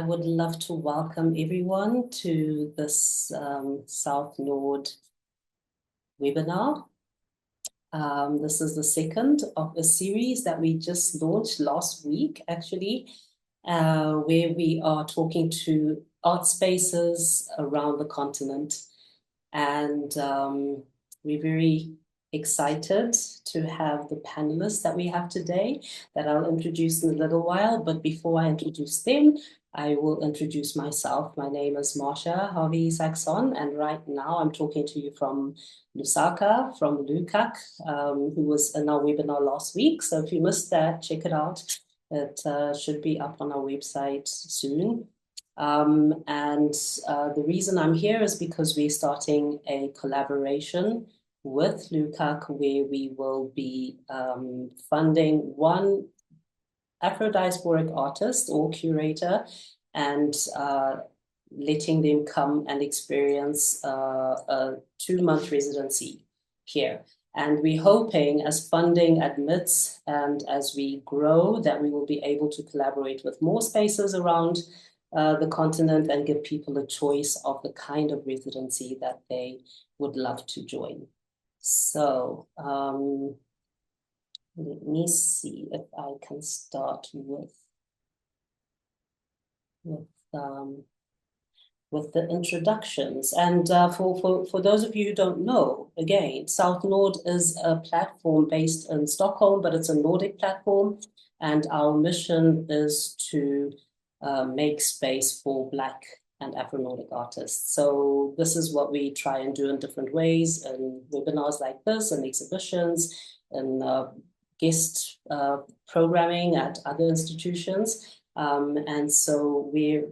would love to welcome everyone to this Southnord webinar. This is the second of a series that we just launched last week, actually, where we are talking to art spaces around the continent. And we're very excited to have the panelists that we have today that I'll introduce in a little while. But before I introduce them, I will introduce myself. My name is Marsha Harvey Saxon, and right now I'm talking to you from Lusaka, from Lukak, who was in our webinar last week. So if you missed that, check it out. It should be up on our website soon. The reason I'm here is because we're starting a collaboration with Lukak, where we will be funding one Afro-diasporic artist or curator and letting them come and experience a 2-month residency here. And we're hoping, as funding admits and as we grow, that we will be able to collaborate with more spaces around the continent and give people a choice of the kind of residency that they would love to join. So let me see if I can start with the introductions. And for those of you who don't know, again, Southnord is a platform based in Stockholm, but it's a Nordic platform. And our mission is to make space for Black and Afro-Nordic artists. So this is what we try and do in different ways, in webinars like this, and exhibitions, and guest programming at other institutions. And so we're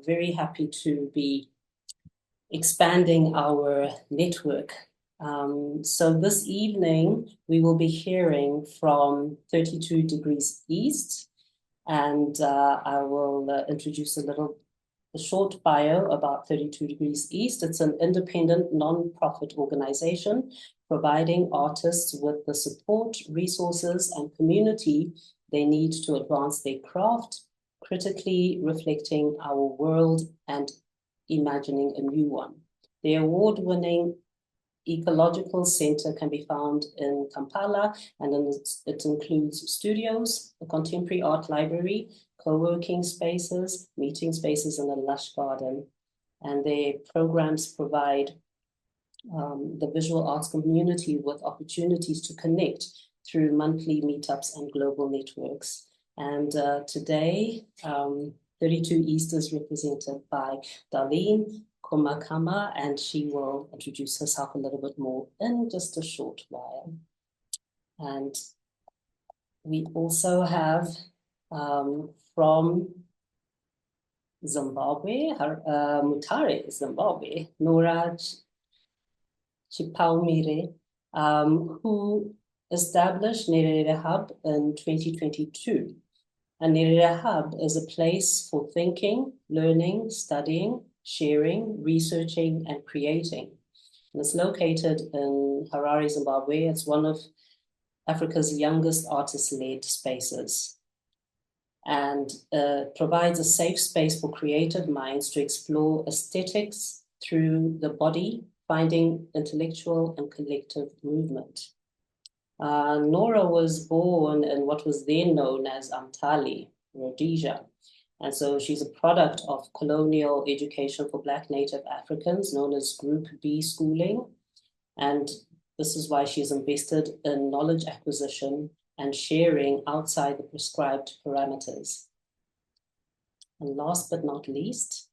very happy to be expanding our network. So this evening, we will be hearing from 32 Degrees East, and I will introduce a short bio about 32 Degrees East. It's an independent, non-profit organization providing artists with the support, resources, and community they need to advance their craft, critically reflecting our world and imagining a new one. The award-winning Ecological Center can be found in Kampala, and it includes studios, a contemporary art library, co-working spaces, meeting spaces, and a lush garden. And their programs provide the visual arts community with opportunities to connect through monthly meetups and global networks. And today, 32 East is represented by Darlene Komakama, and she will introduce herself a little bit more in just a short while. And we also have from Zimbabwe, Mutare, Zimbabwe, Nora Chipaumire, who established Nerere Hub in 2022. And Nerere Hub is a place for thinking, learning, studying, sharing, researching, and creating. And it's located in Harare, Zimbabwe. It's one of Africa's youngest artist-led spaces, and provides a safe space for creative minds to explore aesthetics through the body, finding intellectual and collective movement. Nora was born in what was then known as Umtali, Rhodesia. And so she's a product of colonial education for Black Native Africans, known as Group B schooling. And this is why she's invested in knowledge acquisition and sharing outside the prescribed parameters. And last but not least,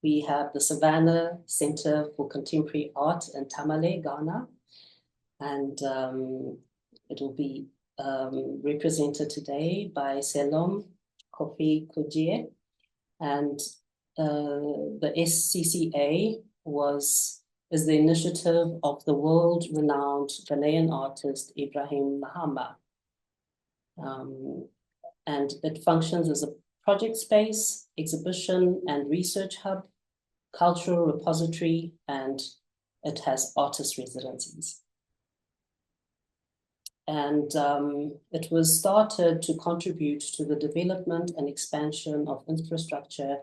we have the Savannah Center for Contemporary Art in Tamale, Ghana. And it will be represented today by Selom Kofi Kujie. And the SCCA is the initiative of the world-renowned Ghanaian artist Ibrahim Mahama. And it functions as a project space, exhibition and research hub, cultural repository, and it has artist residencies. And it was started to contribute to the development and expansion of infrastructure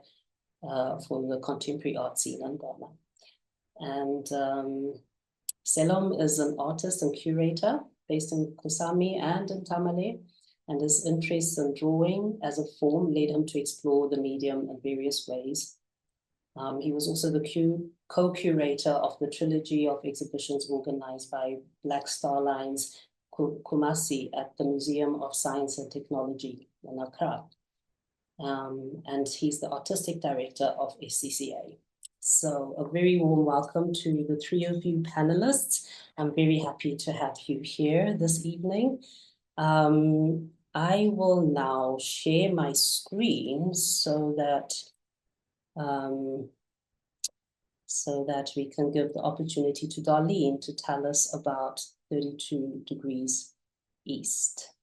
for the contemporary art scene in Ghana. And Selom is an artist and curator based in Kusami and in Tamale, and his interest in drawing as a form led him to explore the medium in various ways. He was also the co-curator of the trilogy of exhibitions organized by Black Star Lines Kumasi at the Museum of Science and Technology in Accra. And he's the artistic director of SCCA. So a very warm welcome to the three of you panelists. I'm very happy to have you here this evening. I will now share my screen so that we can give the opportunity to Darlene to tell us about 32 Degrees East.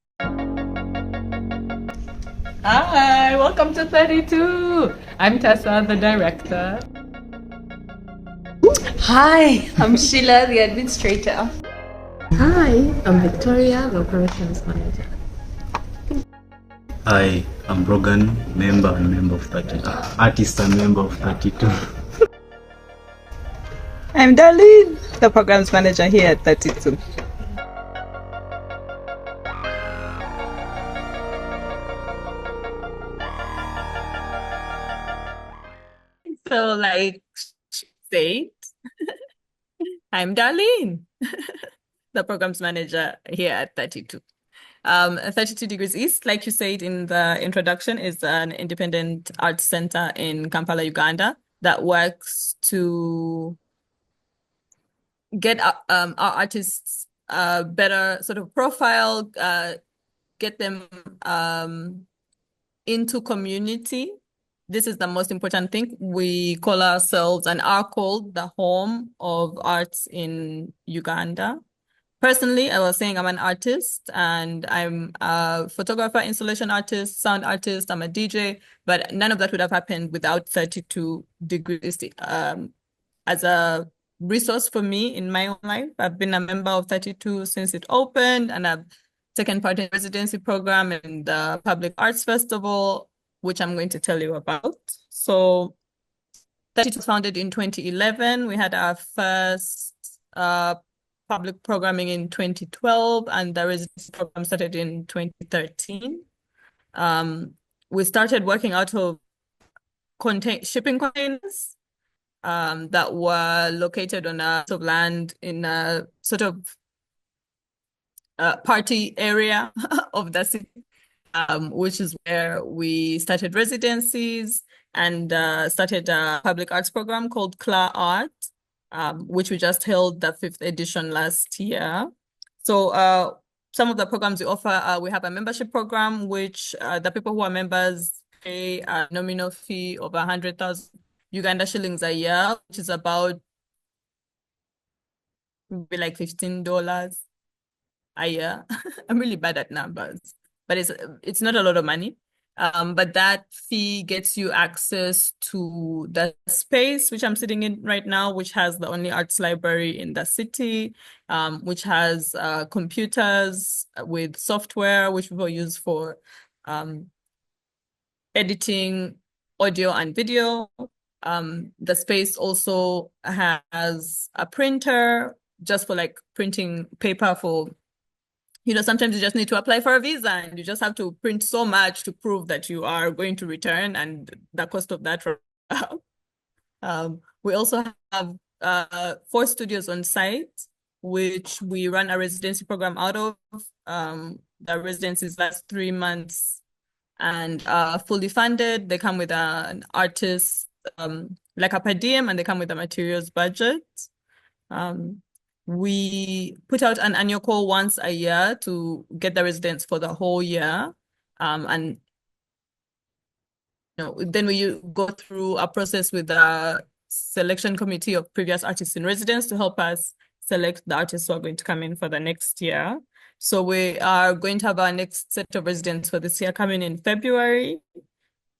Hi, welcome to 32. I'm Tessa, the director. Hi, I'm Sheila, the administrator. Hi, I'm Victoria, the operations manager. Hi, I'm Brogan, member of 32. Artist and member of 32. I'm Darlene, the programs manager here at 32. So, like said, I'm Darlene, the programs manager here at 32. 32 Degrees East, like you said in the introduction, is an independent arts center in Kampala, Uganda, that works to get our artists better sort of profile, get them into community. This is the most important thing. We call ourselves and are called the home of arts in Uganda. Personally, I was saying I'm an artist and I'm a photographer, installation artist, sound artist, I'm a DJ, but none of that would have happened without 32 Degrees as a resource for me in my own life. I've been a member of 32 since it opened, and I've taken part in the residency program and the Public Arts Festival, which I'm going to tell you about. So 32 was founded in 2011. We had our first public programming in 2012, and the residency program started in 2013. We started working out of shipping containers that were located on a sort of land in a sort of party area of the city, which is where we started residencies and started a public arts program called Cla Art, which we just held the 5th edition last year. So some of the programs we offer, we have a membership program, which the people who are members pay a nominal fee of 100,000 Uganda shillings a year, which is about maybe like $15 a year. I'm really bad at numbers, but it's not a lot of money. But that fee gets you access to the space which I'm sitting in right now, which has the only arts library in the city, which has computers with software which people use for editing audio and video. The space also has a printer just for like printing paper for, sometimes you just need to apply for a visa and you just have to print so much to prove that you are going to return, and the cost of that. We also have 4 studios on site, which we run a residency program out of. The residencies last 3 months and fully funded. They come with an artist, like a per diem, and they come with a materials budget. We put out an annual call once a year to get the residents for the whole year. And then we go through a process with the selection committee of previous artists in residence to help us select the artists who are going to come in for the next year. So we are going to have our next set of residents for this year coming in February.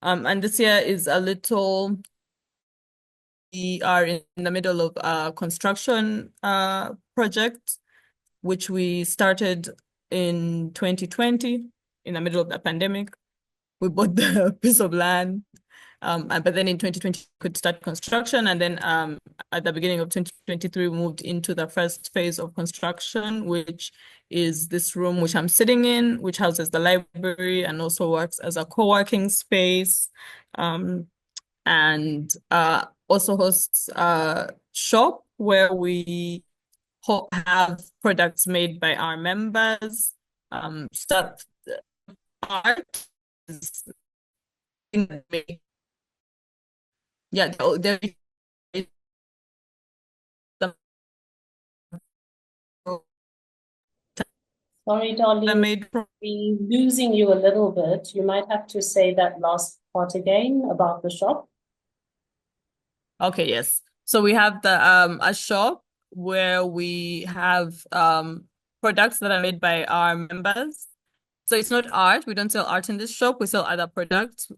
And this year is a little, we are in the middle of a construction project, which we started in 2020, in the middle of the pandemic. We bought the piece of land. But then in 2020, we could start construction. And then at the beginning of 2023, we moved into the first phase of construction, which is this room which I'm sitting in, which houses the library and also works as a co-working space. And also hosts a shop where we have products made by our members, stuff, art. Yeah, they're Sorry, darling, made from. we're losing you a little bit. You might have to say that last part again about the shop. Okay, yes. So we have the a shop where we have products that are made by our members. So it's not art. We don't sell art in this shop. We sell other products,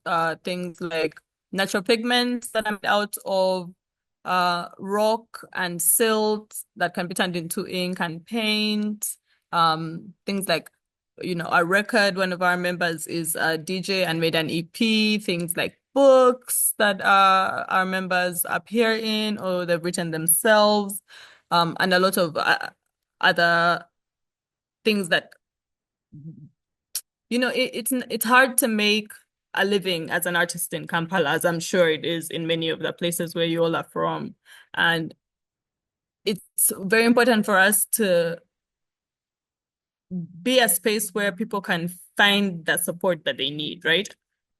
things like natural pigments that are made out of rock and silt that can be turned into ink and paint. Things like, a record. One of our members is a DJ and made an EP. Things like books that our members appear in or they've written themselves, and a lot of other things that it's hard to make a living as an artist in Kampala, as I'm sure it is in many of the places where you all are from. And it's very important for us to be a space where people can find the support that they need, right?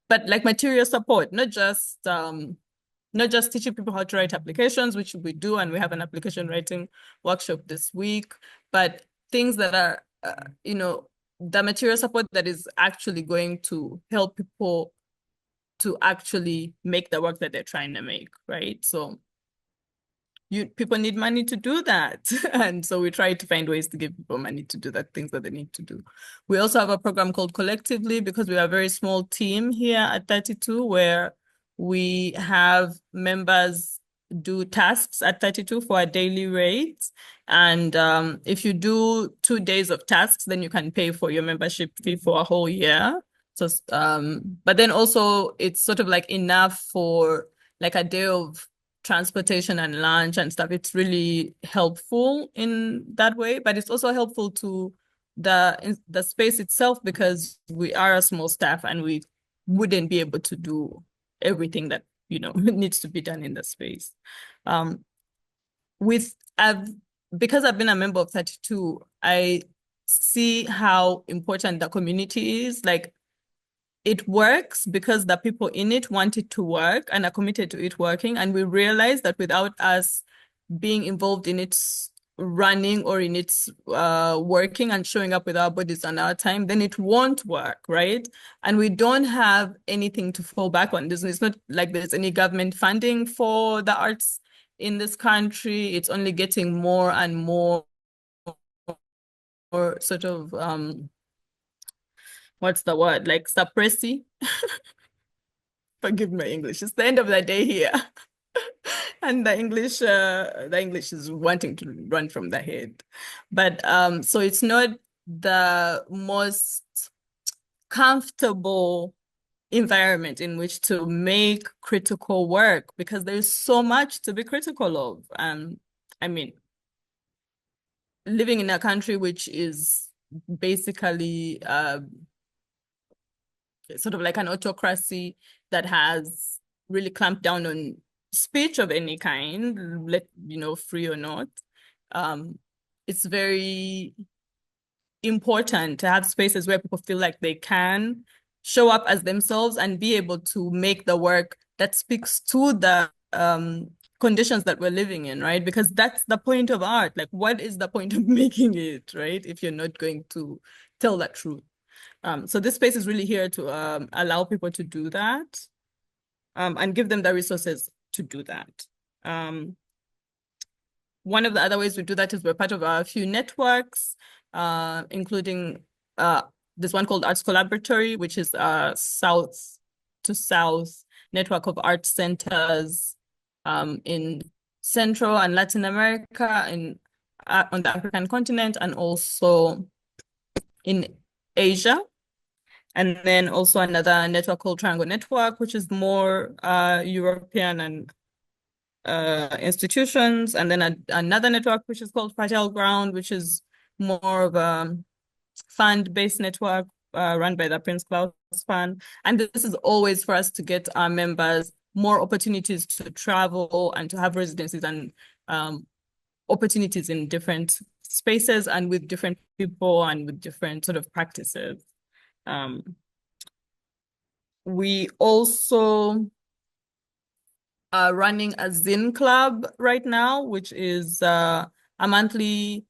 But like material support, not just teaching people how to write applications, which we do, and we have an application writing workshop this week, but things that are, the material support that is actually going to help people to actually make the work that they're trying to make, right? So people need money to do that. And so we try to find ways to give people money to do the things that they need to do. We also have a program called Collectively, because we are a very small team here at 32, where we have members do tasks at 32 for a daily rate. And if you do 2 days of tasks, then you can pay for your membership fee for a whole year. So, but then also it's sort of like enough for like a day of transportation and lunch and stuff. It's really helpful in that way, but it's also helpful to the space itself, because we are a small staff and we wouldn't be able to do everything that needs to be done in the space. Because I've been a member of 32, I see how important the community is. Like, it works because the people in it want it to work and are committed to it working. And we realize that without us being involved in its running or in its working and showing up with our bodies and our time, then it won't work, right? And we don't have anything to fall back on. It's not like there's any government funding for the arts in this country. It's only getting more and more sort of what's the word? Like suppressy. Forgive my English. It's the end of the day here. And the English is wanting to run from the head. But so it's not the most comfortable environment in which to make critical work, because there's so much to be critical of. I mean, living in a country which is basically sort of like an autocracy that has really clamped down on speech of any kind, free or not. It's very important to have spaces where people feel like they can show up as themselves and be able to make the work that speaks to the conditions that we're living in, right? Because that's the point of art. Like, what is the point of making it, right, if you're not going to tell that truth? So this space is really here to allow people to do that, and give them the resources to do that. One of the other ways we do that is we're part of a few networks, including this one called Arts Collaboratory, which is a south to south network of art centers in Central and Latin America, on the African continent, and also in Asia. And then also another network called Triangle Network, which is more European and institutions. And then another network, which is called Fertile Ground, which is more of a fund-based network run by the Prince Claus Fund. And this is always for us to get our members more opportunities to travel and to have residencies and opportunities in different spaces and with different people and with different sort of practices. We also are running a Zin Club right now, which is a monthly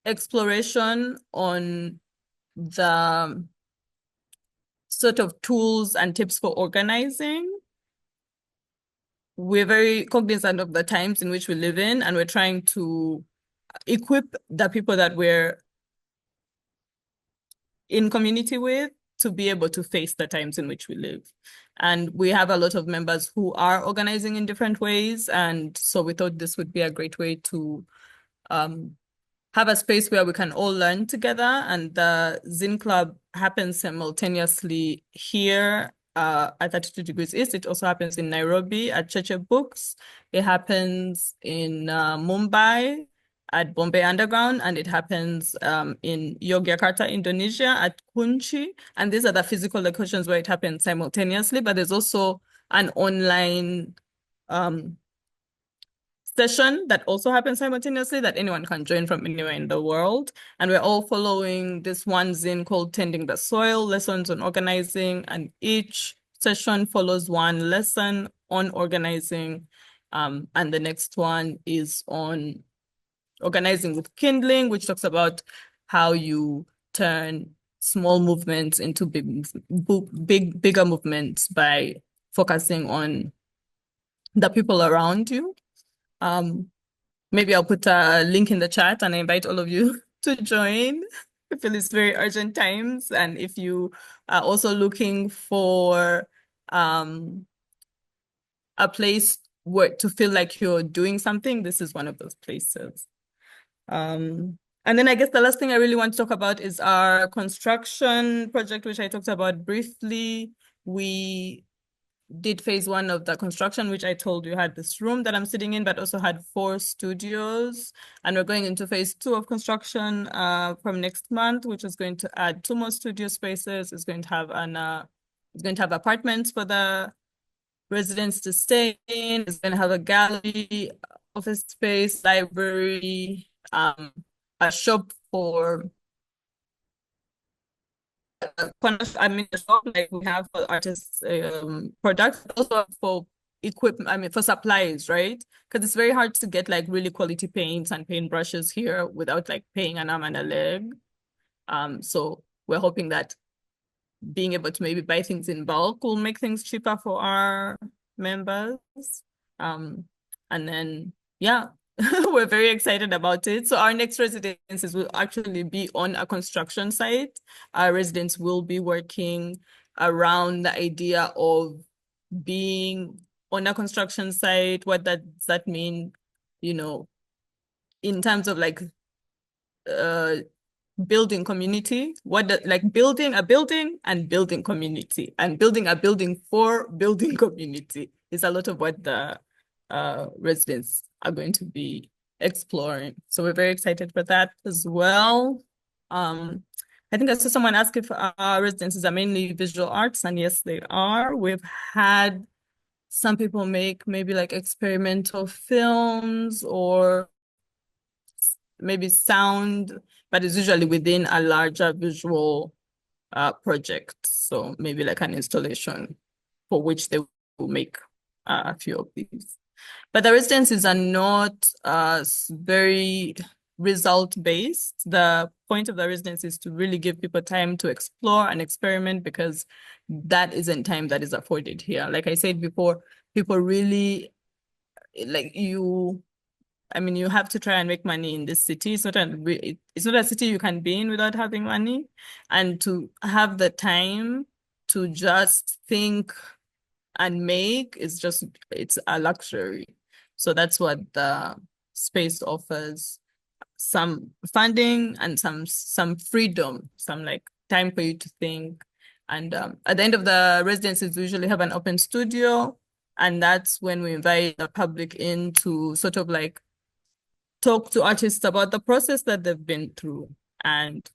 exploration on the sort of tools and tips for organizing. We're very cognizant of the times in which we live in, and we're trying to equip the people that we're in community with to be able to face the times in which we live. And we have a lot of members who are organizing in different ways. And so we thought this would be a great way to have a space where we can all learn together. And the Zin Club happens simultaneously here at 32 Degrees East. It also happens in Nairobi at Cheche Books. It happens in Mumbai at Bombay Underground, and it happens in Yogyakarta, Indonesia at Kunchi. And these are the physical locations where it happens simultaneously, but there's also an online session that also happens simultaneously that anyone can join from anywhere in the world. And we're all following this one Zin called Tending the Soil, Lessons on Organizing, and each session follows one lesson on organizing. And the next one is on Organizing with Kindling, which talks about how you turn small movements into bigger movements by focusing on the people around you. Maybe I'll put a link in the chat and I invite all of you to join. I feel it's very urgent times. And if you are also looking for a place where to feel like you're doing something, this is one of those places. And then I guess the last thing I really want to talk about is our construction project, which I talked about briefly. We did phase 1 of the construction, which I told you had this room that I'm sitting in, but also had 4 studios. And we're going into phase 2 of construction from next month, which is going to add 2 more studio spaces. It's going to have apartments for the residents to stay in. It's going to have a gallery, office space, library, a shop for a shop like we have for artists products, also for equipment, for supplies, right? Because it's very hard to get like really quality paints and paint brushes here without like paying an arm and a leg. So we're hoping that being able to maybe buy things in bulk will make things cheaper for our members. And then, yeah, we're very excited about it. So our next residences will actually be on a construction site. Our residents will be working around the idea of being on a construction site. What does that mean, in terms of like building community, building a building and building community, and building a building for building community is a lot of what the residents are going to be exploring. So we're very excited for that as well. I think I saw someone ask if our residences are mainly visual arts, and yes, they are. We've had some people make maybe like experimental films or maybe sound, but it's usually within a larger visual project. So maybe like an installation for which they will make a few of these. But the residencies are not very result-based. The point of the residence is to really give people time to explore and experiment, because that isn't time that is afforded here. Like I said before, people really, you have to try and make money in this city. It's not a city you can be in without having money. And to have the time to just think and make it's a luxury. So that's what the space offers. some funding and some freedom, some like time for you to think. And at the end of the residencies, we usually have an open studio, and that's when we invite the public in to sort of like talk to artists about the process that they've been through. And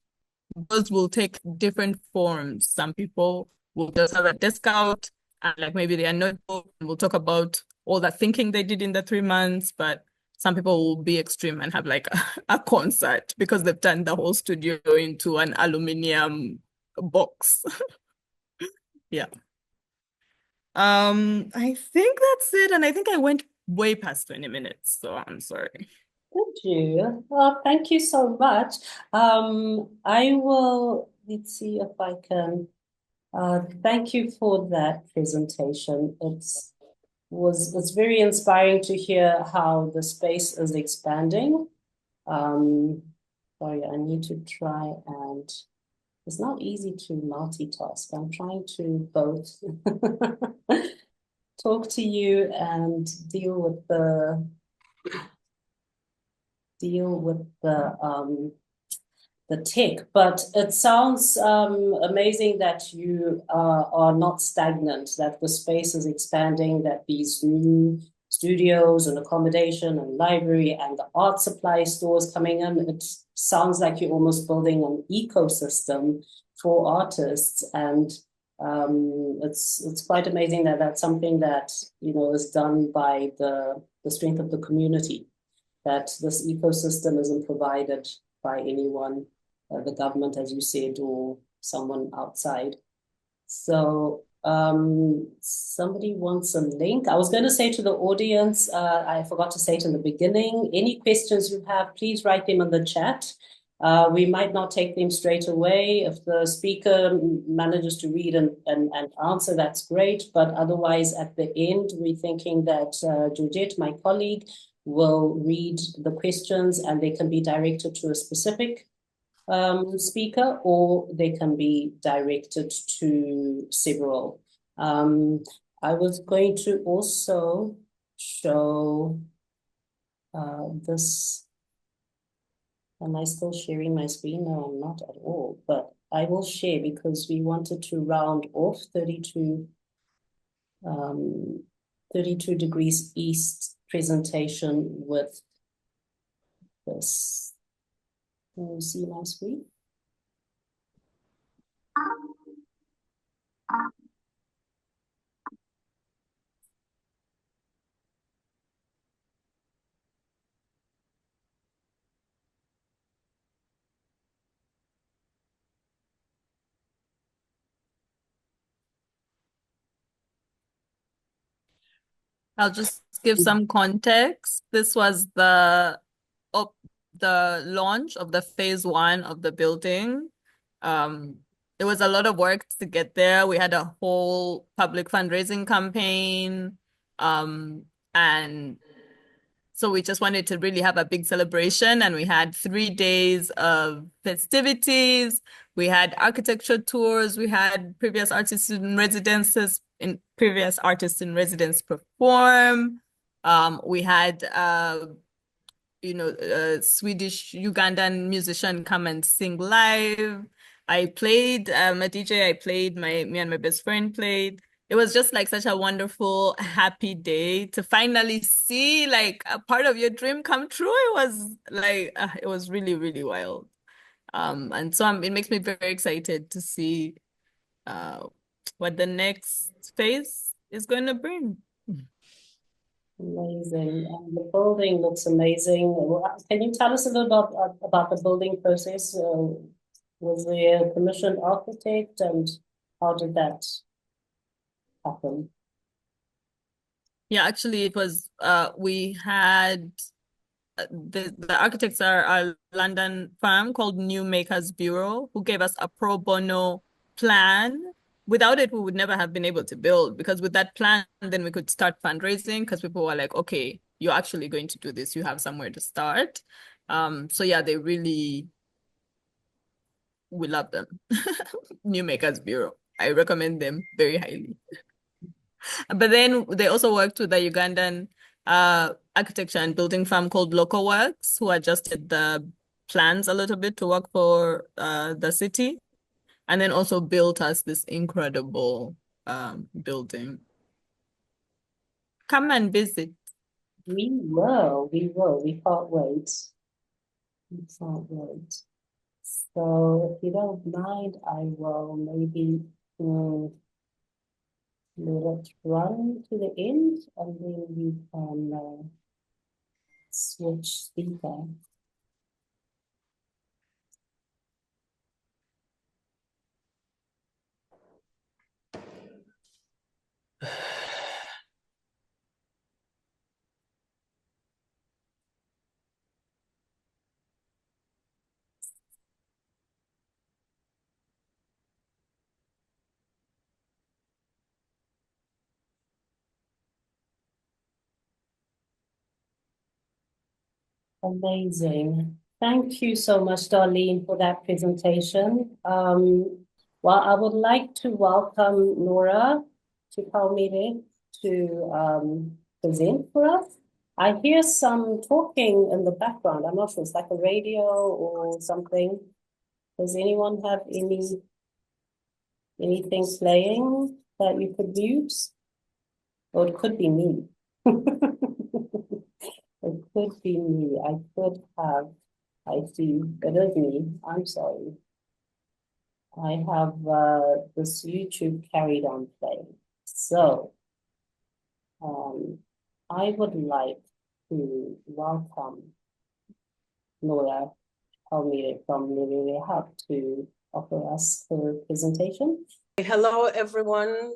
those will take different forms. Some people will just have a desk out and like maybe they are notebook and we'll talk about all that thinking they did in the 3 months, but some people will be extreme and have like a concert because they've turned the whole studio into an aluminium box. Yeah. I think that's it. And I think I went way past 20 minutes, so I'm sorry. Thank you. Well, thank you so much. Let's see if I can, thank you for that presentation. It's very inspiring to hear how the space is expanding. Sorry, I need to try and, it's not easy to multitask. I'm trying to both talk to you and deal with the tech, but it sounds amazing that you are not stagnant, that the space is expanding, that these new studios and accommodation and library and the art supply stores coming in, it sounds like you're almost building an ecosystem for artists. And it's quite amazing that that's something that, you know, is done by the strength of the community, that this ecosystem isn't provided by anyone, the government, as you said, or someone outside. So somebody wants a link. I was going to say to the audience, I forgot to say it in the beginning, any questions you have, please write them in the chat. We might not take them straight away. If the speaker manages to read and answer, that's great. But otherwise, at the end, we're thinking that Georgette, my colleague, will read the questions and they can be directed to a specific speaker, or they can be directed to several. I was going to also show this. Am I still sharing my screen? No, I'm not at all, but I will share because we wanted to round off 32 degrees east presentation with this. Can you see my screen? I'll just give some context. This was the launch of the phase 1 of the building. It was a lot of work to get there. We had a whole public fundraising campaign. And so we just wanted to really have a big celebration, and we had 3 days of festivities. We had architecture tours. We had previous artists in residence perform. We had a Swedish Ugandan musician come and sing live. I played a DJ. I played me and my best friend played. It was just like such a wonderful, happy day to finally see like a part of your dream come true. It was like it was really, really wild. And so it makes me very excited to see what the next phase is going to bring. Amazing. The building looks amazing. Can you tell us a little about the building process? Was there a commissioned architect, and how did that happen? Yeah, actually, it was we had the architects are a London firm called New Makers Bureau, who gave us a pro bono plan. Without it, we would never have been able to build, because with that plan, then we could start fundraising, because people were like, okay, you're actually going to do this. You have somewhere to start. So yeah, we love them. New Makers Bureau. I recommend them very highly. But then they also worked with the Ugandan architecture and building firm called Local Works, who adjusted the plans a little bit to work for the city, and then also built us this incredible building. Come and visit. We will. We can't wait. We can't wait. So if you don't mind, I will maybe let it run to the end, and then we can switch speaker. Amazing. Thank you so much, Darlene, for that presentation. Well, I would like to welcome Nora to Palmyra to present for us. I hear some talking in the background. I'm not sure, it's like a radio or something. Does anyone have anything playing that you could use? Or it could be me. It could be me. I see, it is me. I'm sorry. I have this YouTube carried on playing. So, I would like to welcome Nora Palmyra from Millennium Hub to offer us her presentation. Hello, everyone.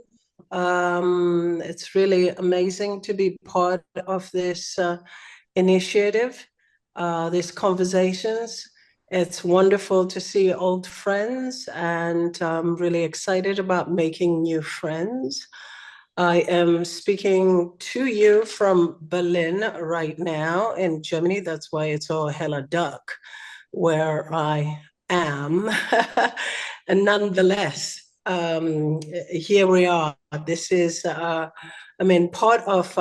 It's really amazing to be part of this initiative, these conversations. It's wonderful to see old friends, and I'm really excited about making new friends. I am speaking to you from Berlin right now in Germany. That's why it's all hella duck where I am. And nonetheless, here we are. This is, part of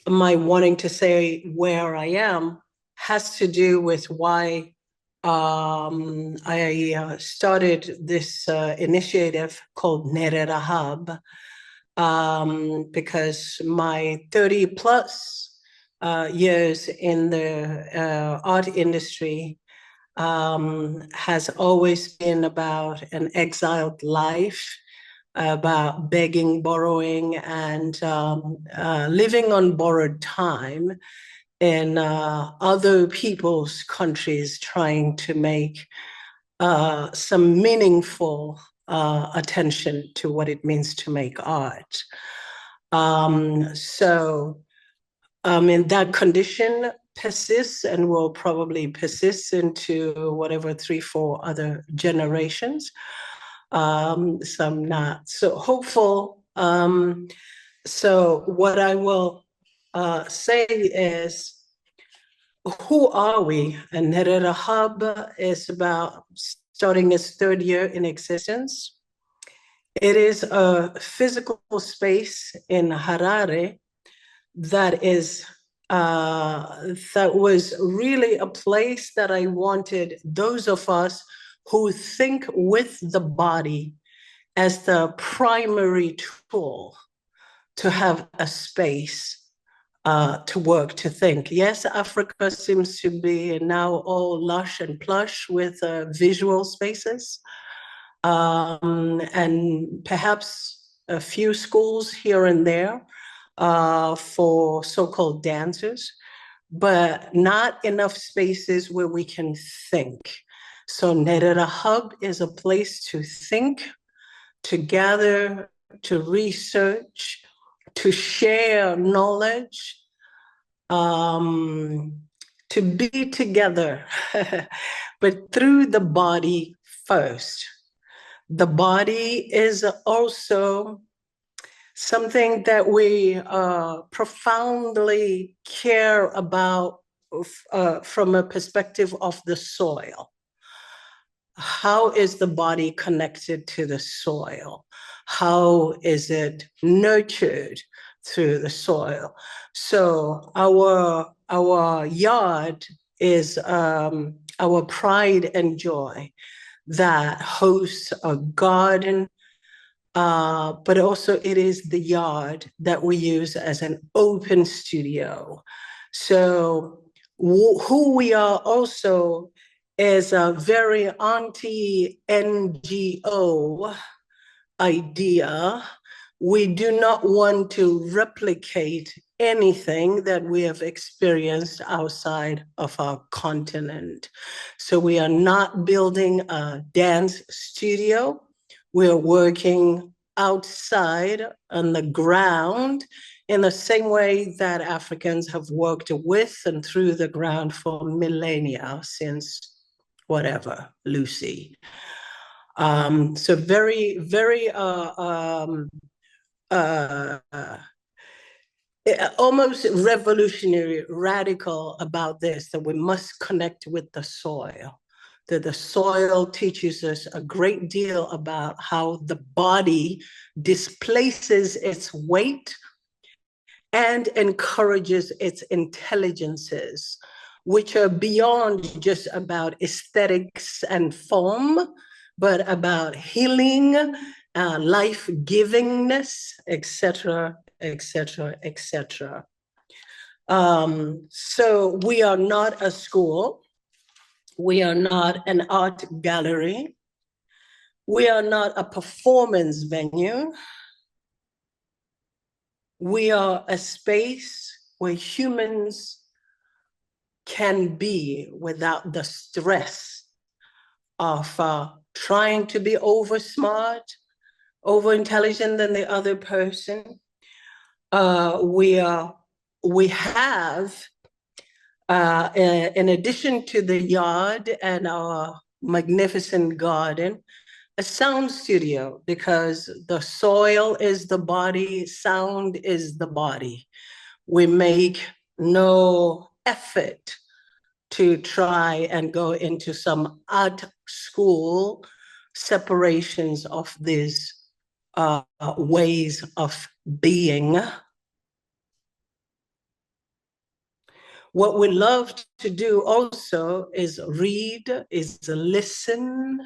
my wanting to say where I am has to do with why I started this initiative called Nerera Hub, because my 30 plus years in the art industry has always been about an exiled life, about begging, borrowing, and living on borrowed time in other people's countries, trying to make some meaningful attention to what it means to make art. In that condition persists and will probably persist into whatever 3-4 other generations. Some not so hopeful. So what I will say is, who are we? And Nerera Hub is about starting its 3rd year in existence. It is a physical space in Harare that was really a place that I wanted those of us who think with the body as the primary tool to have a space to work, to think. Yes, Africa seems to be now all lush and plush with visual spaces, and perhaps a few schools here and there for so-called dancers, but not enough spaces where we can think. So Nerera Hub is a place to think, to gather, to research, to share knowledge, to be together, but through the body first. The body is also something that we profoundly care about from a perspective of the soil. How is the body connected to the soil? How is it nurtured through the soil. So our yard is our pride and joy that hosts a garden, but also it is the yard that we use as an open studio. So who we are also is a very anti-NGO idea. We do not want to replicate anything that we have experienced outside of our continent. So we are not building a dance studio. We are working outside on the ground in the same way that Africans have worked with and through the ground for millennia, since whatever, Lucy. So very, very almost revolutionary, radical about this, that we must connect with the soil, that the soil teaches us a great deal about how the body displaces its weight and encourages its intelligences, which are beyond just about aesthetics and form, but about healing, life-givingness, etc., etc., etc. So we are not a school. We are not an art gallery. We are not a performance venue. We are a space where humans can be without the stress of trying to be over smart, over intelligent than the other person. We have, in addition to the yard and our magnificent garden, a sound studio, because the soil is the body, sound is the body. We make no effort to try and go into some art school separations of these ways of being. What we love to do also is read, is listen,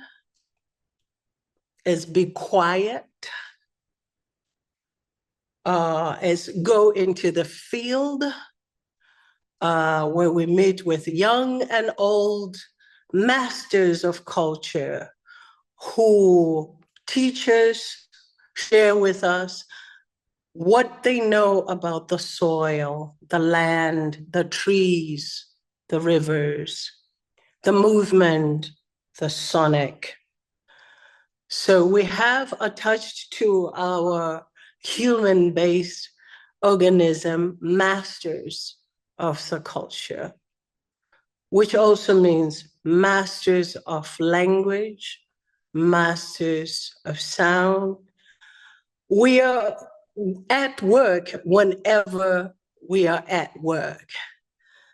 is be quiet, is go into the field where we meet with young and old masters of culture who teach us, share with us what they know about the soil, the land, the trees, the rivers, the movement, the sonic. So we have attached to our human-based organism masters of the culture, which also means masters of language, masters of sound. We are at work whenever we are at work.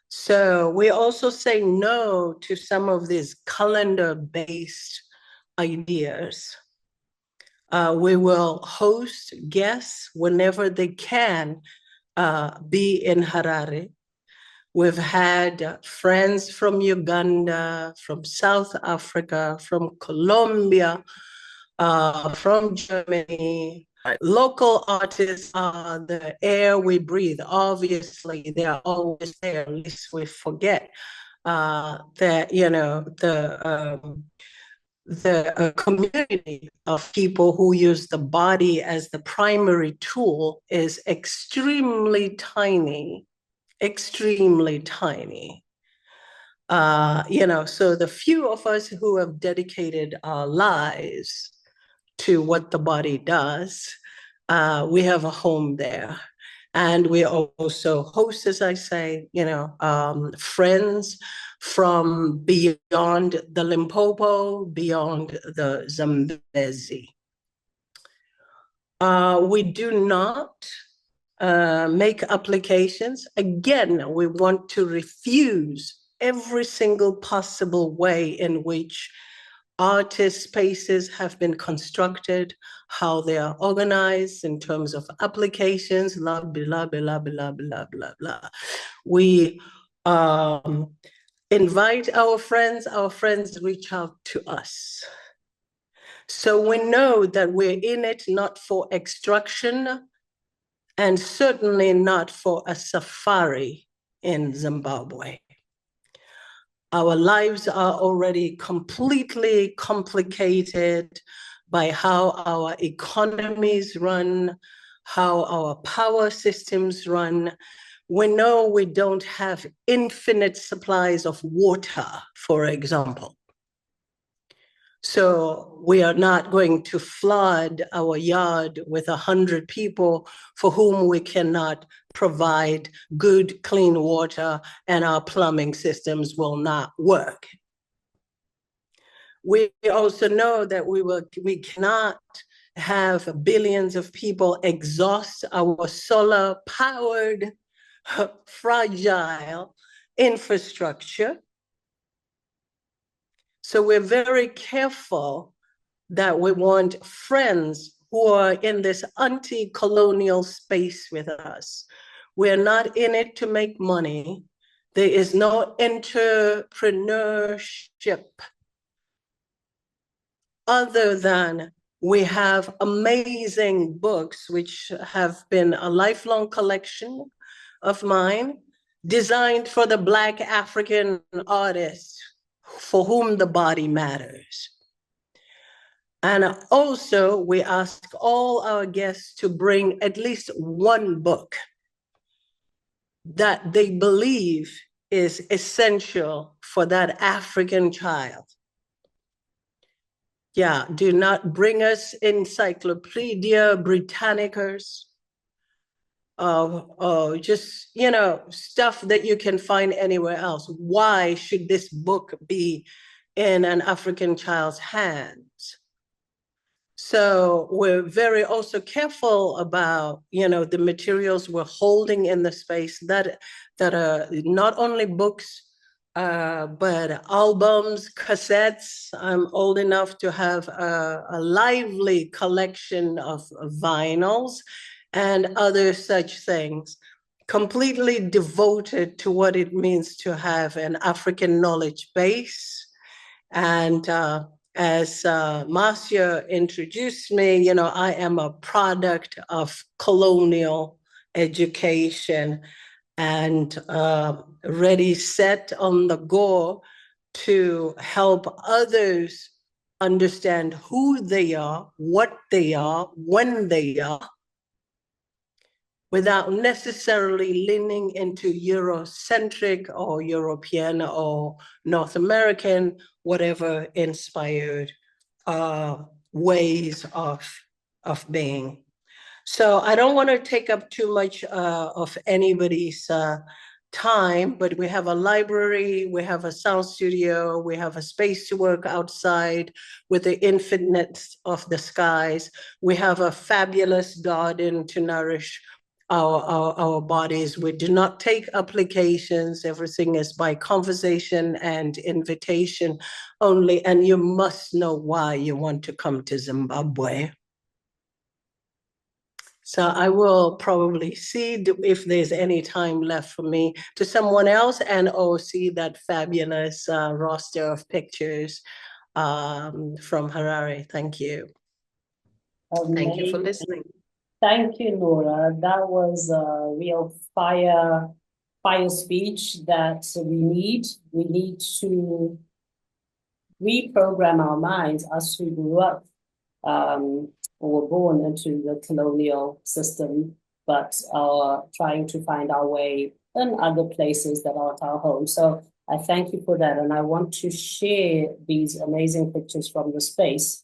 So we also say no to some of these calendar-based ideas. We will host guests whenever they can be in Harare. We've had friends from Uganda, from South Africa, from Colombia, from Germany. Local artists are the air we breathe. Obviously, they are always there, at least we forget that, you know, the community of people who use the body as the primary tool is extremely tiny, extremely tiny. You know, so the few of us who have dedicated our lives to what the body does, we have a home there. And we also host, as I say, you know, friends from beyond the Limpopo, beyond the Zambezi. We do not make applications. Again, we want to refuse every single possible way in which artist spaces have been constructed, how they are organized in terms of applications, blah, blah, blah, blah, blah, blah, blah. We invite our friends reach out to us. So we know that we're in it not for extraction and certainly not for a safari in Zimbabwe. Our lives are already completely complicated by how our economies run, how our power systems run. We know we don't have infinite supplies of water, for example. So we are not going to flood our yard with 100 people for whom we cannot provide good, clean water, and our plumbing systems will not work. We also know that we cannot have billions of people exhaust our solar-powered, fragile infrastructure. So we're very careful that we want friends who are in this anti-colonial space with us. We're not in it to make money. There is no entrepreneurship other than we have amazing books, which have been a lifelong collection of mine, designed for the Black African artists for whom the body matters. And also, we ask all our guests to bring at least one book that they believe is essential for that African child. Yeah, do not bring us Encyclopedia Britannicas, just, you know, stuff that you can find anywhere else. Why should this book be in an African child's hands? So we're very also careful about, you know, the materials we're holding in the space that are not only books, but albums, cassettes. I'm old enough to have a lively collection of vinyls and other such things, completely devoted to what it means to have an African knowledge base. And as Marcia introduced me, you know, I am a product of colonial education and ready, set on the go to help others understand who they are, what they are, when they are, without necessarily leaning into Eurocentric or European or North American, whatever inspired ways of being. So I don't want to take up too much of anybody's time, but we have a library, we have a sound studio, we have a space to work outside with the infiniteness of the skies. We have a fabulous garden to nourish our bodies. We do not take applications. Everything is by conversation and invitation only. And you must know why you want to come to Zimbabwe. So I will probably see if there's any time left for me to someone else and see that fabulous roster of pictures from Harare. Thank you. Amazing. Thank you for listening. Thank you, Nora. That was a real fire speech that we need. We need to reprogram our minds as we grew up or were born into the colonial system, but are trying to find our way in other places that aren't our home. So I thank you for that. And I want to share these amazing pictures from the space.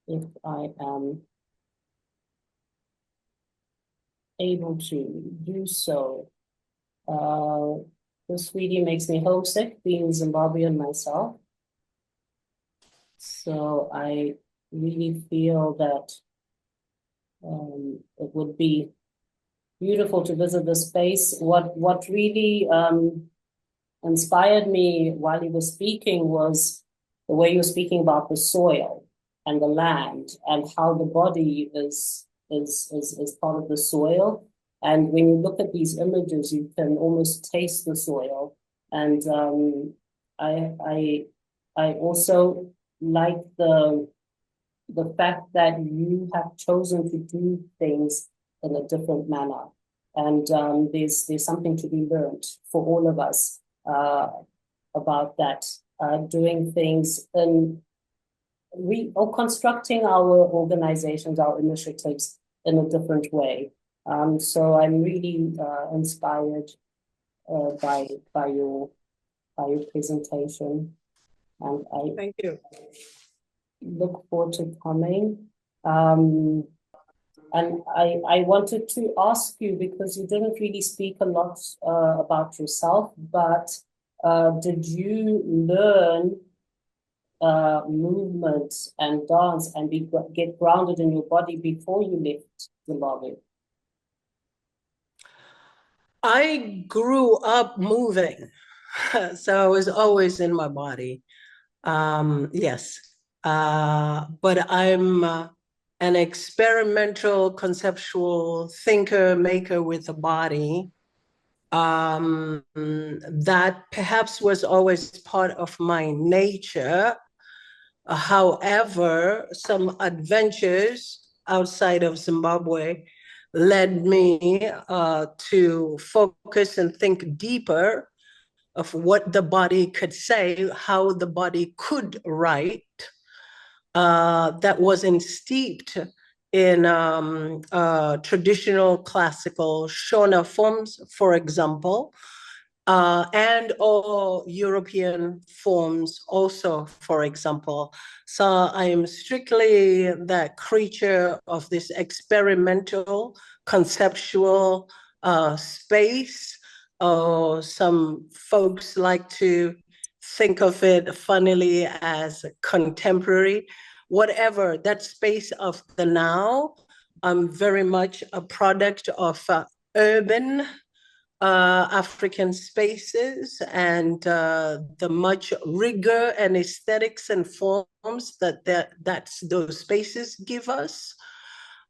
If I am able to do so. This really makes me homesick, being Zimbabwean myself. So I really feel that it would be beautiful to visit the space. What really inspired me while you were speaking was the way you were speaking about the soil and the land and how the body is part of the soil. And when you look at these images, you can almost taste the soil. And I also like the fact that you have chosen to do things in a different manner. And there's something to be learned for all of us about that, doing things or constructing our organizations, our initiatives in a different way. So I'm really inspired by your presentation, and Thank you. look forward to coming. And I wanted to ask you, because you didn't really speak a lot about yourself, but did you learn movement and dance and get grounded in your body before you left Zimbabwe? I grew up moving, so I was always in my body. Yes, but I'm an experimental, conceptual thinker, maker with a body. That perhaps was always part of my nature. However, some adventures outside of Zimbabwe led me to focus and think deeper of what the body could say, how the body could write, that wasn't steeped in traditional classical Shona forms, for example, and all European forms also, for example. So I am strictly that creature of this experimental, conceptual space. Some folks like to think of it funnily as contemporary. Whatever, that space of the now, I'm very much a product of urban African spaces and the much rigor and aesthetics and forms that those spaces give us.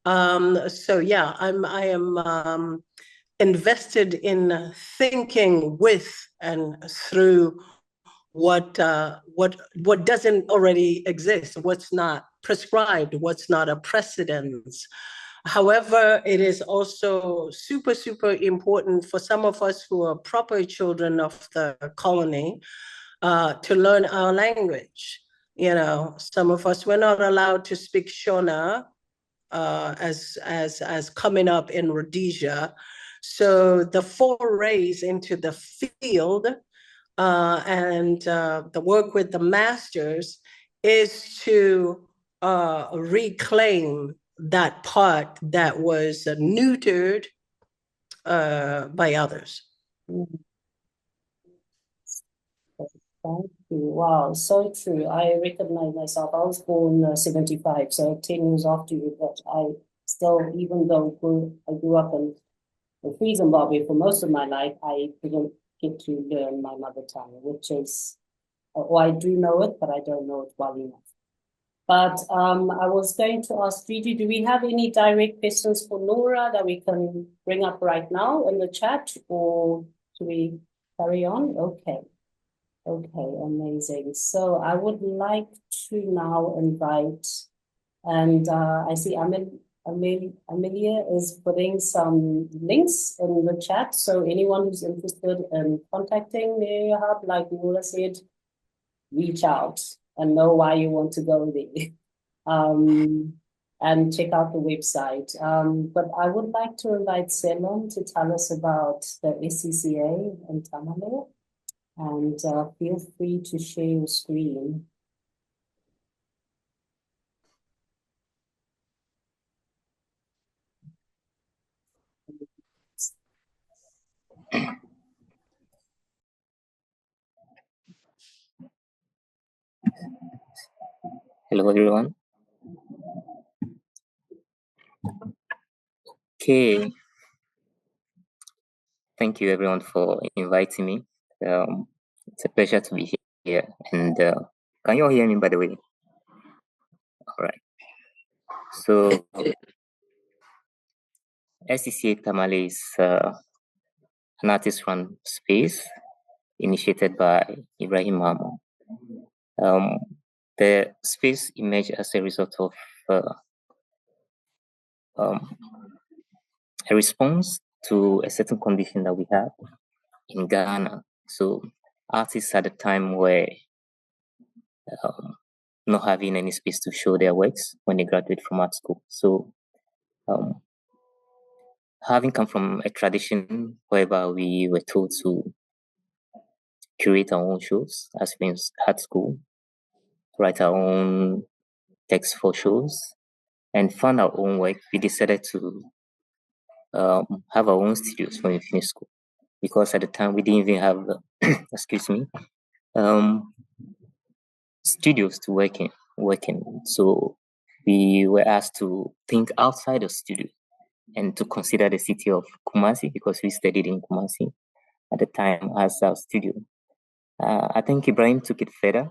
So yeah, I am invested in thinking with and through what doesn't already exist, what's not prescribed, what's not a precedence. However, it is also super, super important for some of us who are proper children of the colony to learn our language. You know, some of us were not allowed to speak Shona as coming up in Rhodesia. So the forays into the field and the work with the masters is to reclaim that part that was neutered by others. Thank you. Wow, so true. I recognize myself. I was born 75, so 10 years after you, but I still, even though I grew up in Free Zimbabwe for most of my life, I didn't get to learn my mother tongue, which is, or I do know it, but I don't know it well enough. But I was going to ask Gigi, do we have any direct questions for Nora that we can bring up right now in the chat, or do we carry on? Okay. Okay, amazing. So I would like to now invite, and I see Amelia is putting some links in the chat. So anyone who's interested in contacting the hub, like Nora said, reach out and know why you want to go there. And check out the website. But I would like to invite Selon to tell us about the SCCA in Tamale. And feel free to share your screen. Hello everyone. Okay. Thank you everyone for inviting me. It's a pleasure to be here. And can you all hear me, by the way? All right. So, SCCA Tamale is an artist-run space initiated by Ibrahim Mahmoud. The space emerged as a result of a response to a certain condition that we have in Ghana. So artists at the time were not having any space to show their works when they graduate from art school. So having come from a tradition whereby we were told to curate our own shows as we in art school, write our own text for shows, and fund our own work, we decided to have our own studios when we finished school. Because at the time we didn't even have, excuse me, studios to work in. So we were asked to think outside the studio and to consider the city of Kumasi, because we studied in Kumasi at the time as our studio. I think Ibrahim took it further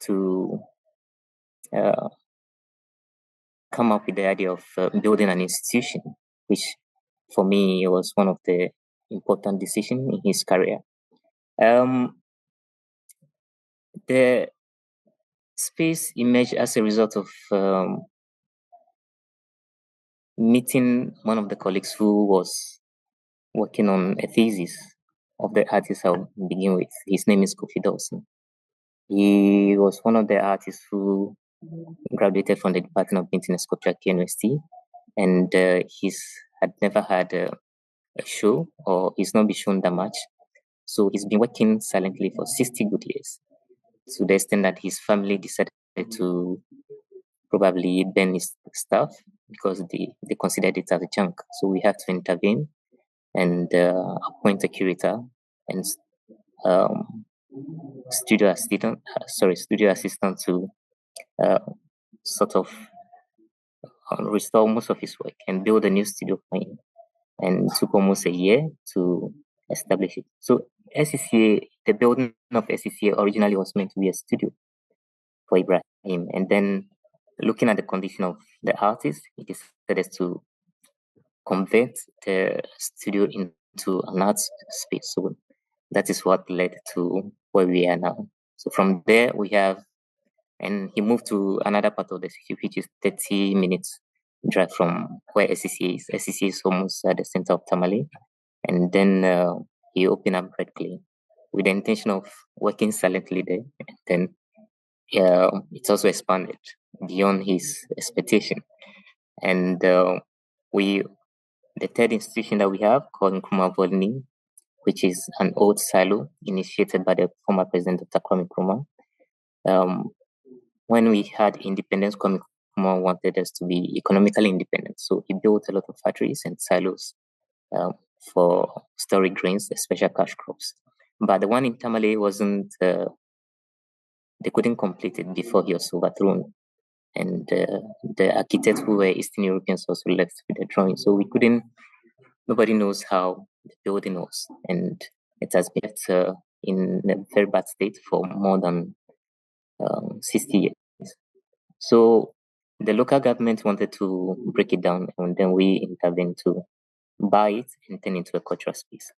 to come up with the idea of building an institution, which for me was one of the important decisions in his career. The space emerged as a result of meeting one of the colleagues who was working on a thesis of the artist I'll begin with. His name is Kofi Dawson. He was one of the artists who graduated from the Department of Painting and Sculpture at KNUST, and he's had never had a show, or he's not been shown that much. So he's been working silently for 60 good years, to the extent that his family decided to probably burn his stuff because they considered it as a junk. So we have to intervene and appoint a curator and studio assistant to sort of restore most of his work and build a new studio for him. And it took almost a year to establish it. So SCCA, the building of SCCA originally was meant to be a studio for Ibrahim. And then looking at the condition of the artist, it decided to convert the studio into an art space. So that is what led to where we are now. So from there we have, and he moved to another part of the city, which is 30 minutes drive from where SCCA is. SCCA is almost at the center of Tamale. And then he opened up Berkeley with the intention of working silently there. And then it's also expanded beyond his expectation. And the third institution that we have called Nkrumah Volney, which is an old silo initiated by the former president Dr. Kwame Nkrumah. When we had independence, Kwame Nkrumah wanted us to be economically independent. So he built a lot of factories and silos for storage grains, especially cash crops. But the one in Tamale wasn't, they couldn't complete it before he was overthrown. And the architects who were Eastern Europeans also left with the drawing. So we couldn't, nobody knows how the building was. And it has been left in a very bad state for more than 60 years. So the local government wanted to break it down, and then we intervened to buy it and turn it into a cultural space.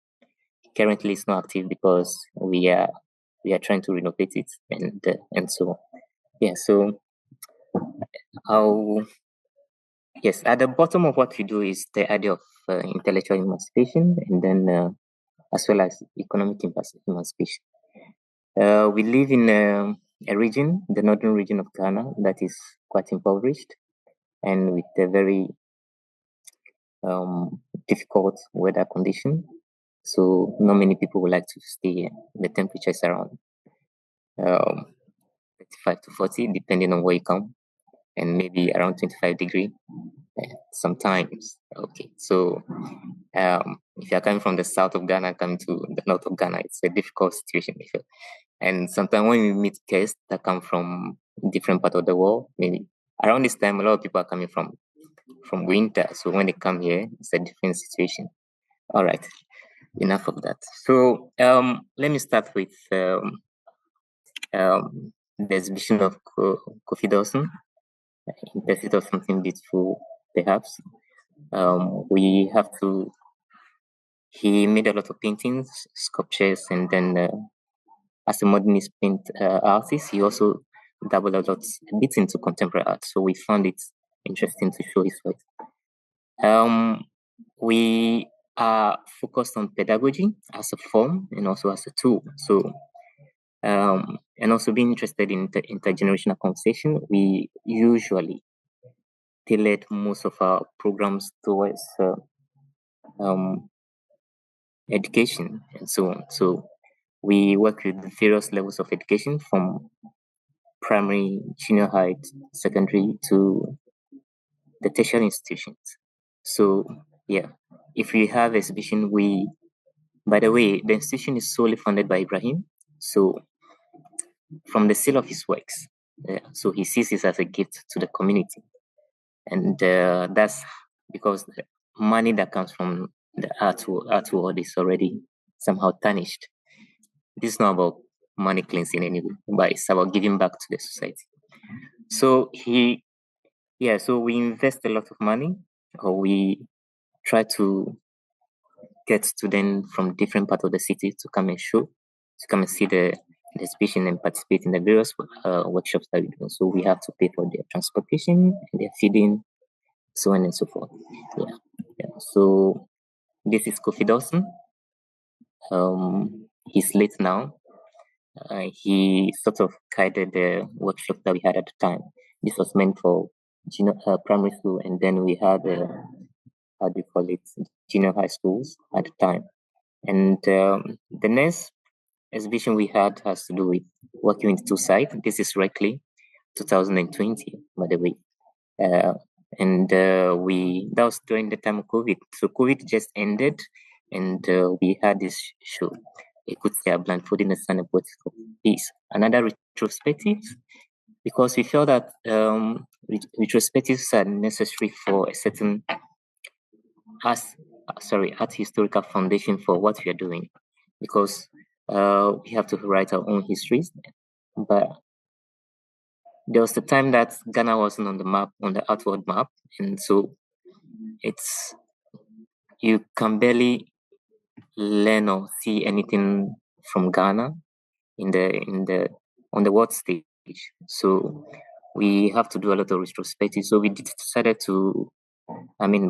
Currently, it's not active because we are trying to renovate it, and so yeah. So yes, at the bottom of what we do is the idea of intellectual emancipation, and then as well as economic emancipation. We live in a region, the northern region of Ghana, that is quite impoverished and with a very difficult weather condition. So not many people would like to stay here. The temperature is around 35 to 40, depending on where you come, and maybe around 25 degrees sometimes. Okay, so if you're coming from the south of Ghana, coming to the north of Ghana, it's a difficult situation. And sometimes when we meet guests that come from different parts of the world, maybe around this time, a lot of people are coming from winter. So when they come here, it's a different situation. All right. enough of that. So let me start with the exhibition of Kofi Dawson, in pursuit of something beautiful, perhaps. We have to. He made a lot of paintings, sculptures, and then as a modernist paint artist, he also dabbled a bit into contemporary art. So we found it interesting to show his work. We are focused on pedagogy as a form and also as a tool. So, and also being interested in intergenerational conversation, we usually tailored most of our programs towards education and so on. So we work with various levels of education from primary, junior high, secondary to the tertiary institutions. So yeah, if we have exhibition, by the way, the institution is solely funded by Ibrahim. So from the sale of his works, so he sees this as a gift to the community. And that's because the money that comes from the art world is already somehow tarnished. This is not about money cleansing anyway, but it's about giving back to the society. So so we invest a lot of money, or we try to get students from different parts of the city to come and see the exhibition and participate in the various workshops that we do. So we have to pay for their transportation and their feeding, so on and so forth. Yeah. So this is Kofi Dawson. He's late now. He sort of guided the workshop that we had at the time. This was meant for primary school, and then we had junior high schools at the time. And the next exhibition we had has to do with working with two sites. This is Reckley, 2020, by the way. And that was during the time of COVID. So COVID just ended, and we had this show, Ekutia Blindfolding the Sun, a Political Peace. Another retrospective, because we felt that retrospectives are necessary for a certain art historical foundation for what we are doing, because we have to write our own histories. But there was the time that Ghana wasn't on the map, on the outward map, and so you can barely learn or see anything from Ghana on the world stage. So we have to do a lot of retrospective. So we decided to,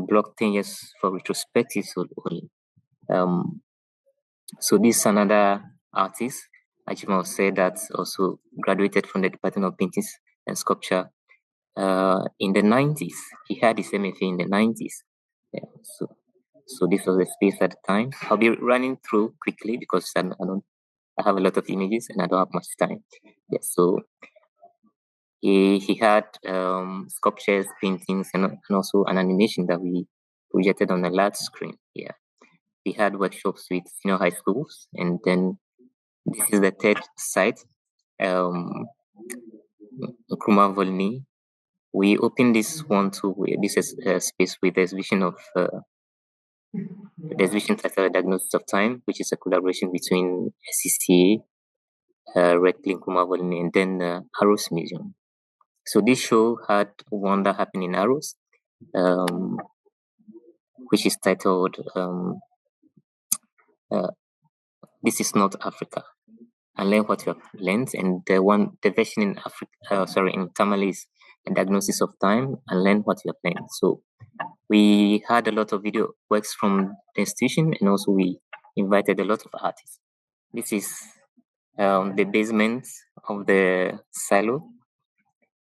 block 10 years for retrospective. So this is another artist, Ajima said, that also graduated from the Department of Paintings and Sculpture in the 90s. He had his MFA in the 90s. Yeah, so this was the space at the time. I'll be running through quickly because I have a lot of images and I don't have much time. Yeah, so he had sculptures, paintings, and also an animation that we projected on a large screen. Yeah, we had workshops with senior high schools, and then this is the third site, Nkrumah Volny. We opened this one too. This is a space with the exhibition of the exhibition titled Diagnosis of Time, which is a collaboration between SCCA, Reckley, Nkrumah Volny, and then Arrows Museum. So this show had one that happened in Arrows, which is titled This is Not Africa, and learn what you have learned. And the version in in Tamale is A Diagnosis of Time, and learn what you have learned. So we had a lot of video works from the institution, and also we invited a lot of artists. This is the basement of the silo,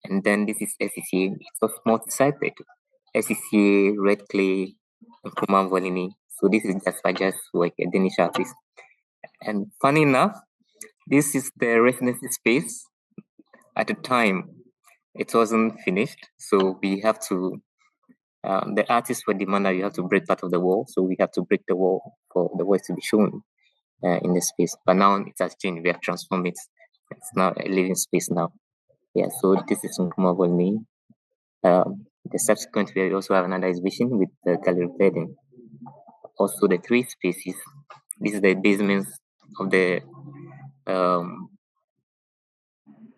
and then this is SCCA. It was multi-sided. SCCA, Red Clay, and Nkrumah Volny. So this is just work, a Danish artist. And funny enough, this is the residency space. At the time, it wasn't finished, so we have to. The artists were demanded you have to break part of the wall, so we have to break the wall for the work to be shown in the space. But now it has changed. We have transformed it. It's now a living space now. Yeah. So this is Nkrumah Volny. The subsequent, we also have another exhibition with the gallery building also the three spaces. This is the basements of the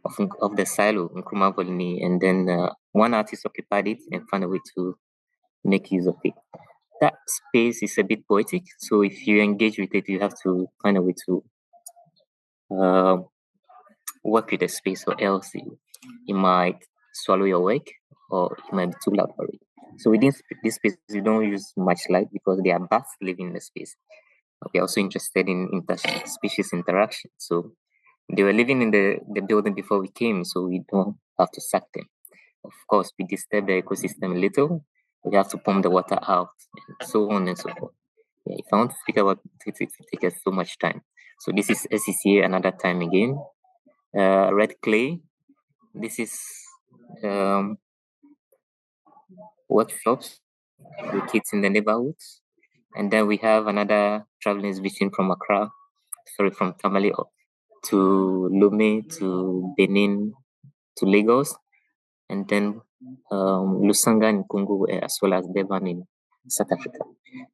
of the silo in Nkrumah Colony, and then one artist occupied it and found a way to make use of it. That space is a bit poetic, so if you engage with it, you have to find a way to work with the space, or else it might swallow your work, or it might be too loud for it. So within this space, you don't use much light because there are bats living in the space. We're also interested in interspecies interaction. So they were living in the building before we came, so we don't have to sack them. Of course, we disturb the ecosystem a little. We have to pump the water out, and so on and so forth. Yeah, if I want to speak about it, it takes us so much time. So this is SCCA another time again. Red clay. This is workshops with kids in the neighborhoods. And then we have another traveling exhibition from from Tamale to Lome, to Benin, to Lagos, and then Lusanga in Congo, as well as Durban in South Africa.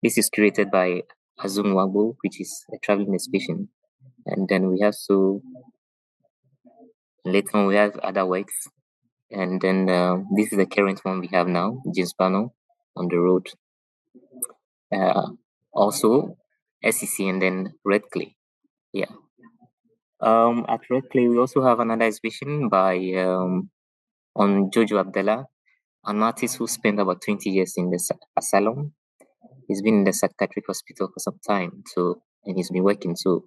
This is curated by Azum Wabo, which is a traveling exhibition. And then we have later on we have other works. And then this is the current one we have now, James Bano on the road. Also SEC and then Red Clay. Yeah. At Red Clay, we also have another exhibition by on Jojo Abdallah, an artist who spent about 20 years in the asylum. He's been in the psychiatric hospital for some time, and he's been working. So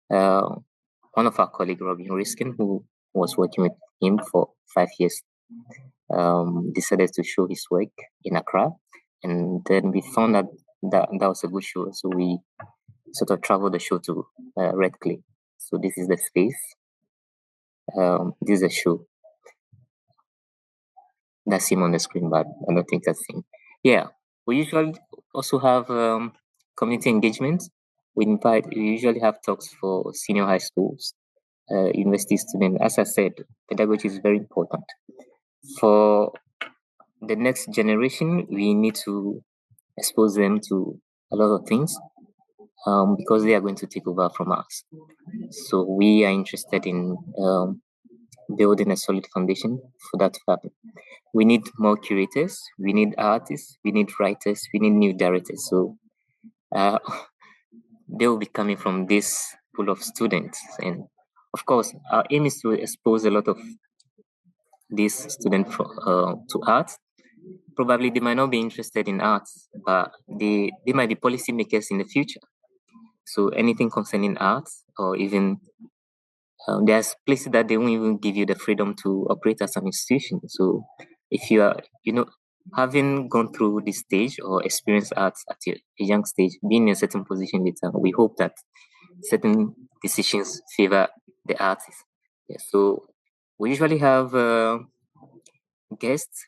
one of our colleagues, Robin Riskin, who was working with him for 5 years, decided to show his work in Accra. And then we found that was a good show. So we sort of traveled the show to Red Clay. So this is the space. This is a show. That's him on the screen, but I don't think that's him. Yeah, we usually also have community engagement. We usually have talks for senior high schools, university students. As I said, pedagogy is very important. For the next generation, we need to expose them to a lot of things because they are going to take over from us. So we are interested in building a solid foundation for that to happen. We need more curators, we need artists, we need writers, we need new directors. So they will be coming from this pool of students. And of course, our aim is to expose a lot of these students to art. Probably they might not be interested in arts, but they might be policymakers in the future. So anything concerning arts, or even there's places that they won't even give you the freedom to operate as an institution. So if you are, having gone through this stage or experienced arts at a young stage, being in a certain position later, we hope that certain decisions favor the artists. Yeah, so we usually have guests,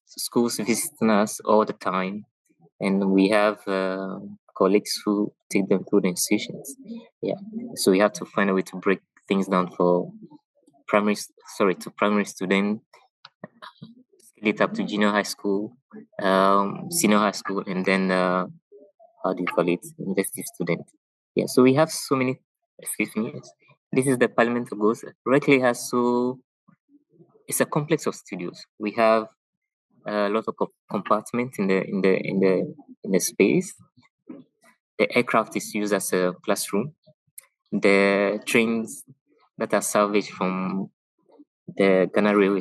schools visiting us all the time, and we have colleagues who take them through the institutions. Yeah, so we have to find a way to break things down for primary student, scale it up to junior high school, senior high school, and then how do you call it, university student. Yeah, so we have so many. Excuse me. Yes. This is the Parliament of Ghosts. Reckley has it's a complex of studios. We have a lot of compartments in the space. The aircraft is used as a classroom. The trains that are salvaged from the Ghana Railway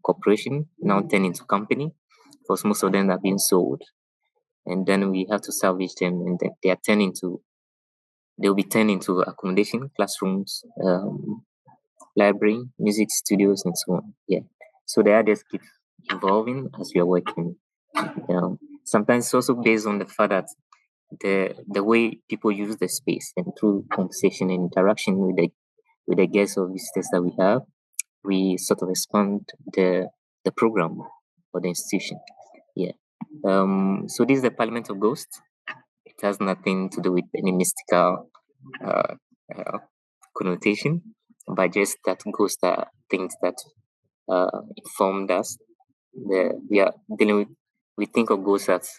Corporation now turn into company, because most of them are being sold, and then we have to salvage them, and then they'll be turned into accommodation, classrooms, library, music studios, and so on. Yeah, so the ideas keep evolving as we are working. Sometimes it's also based on the fact that the way people use the space, and through conversation and interaction with the guests or visitors that we have, we sort of expand the program or the institution. Yeah. So this is the Parliament of Ghosts. It has nothing to do with any mystical connotation, but just that ghosts are things that informed us. We think of ghosts as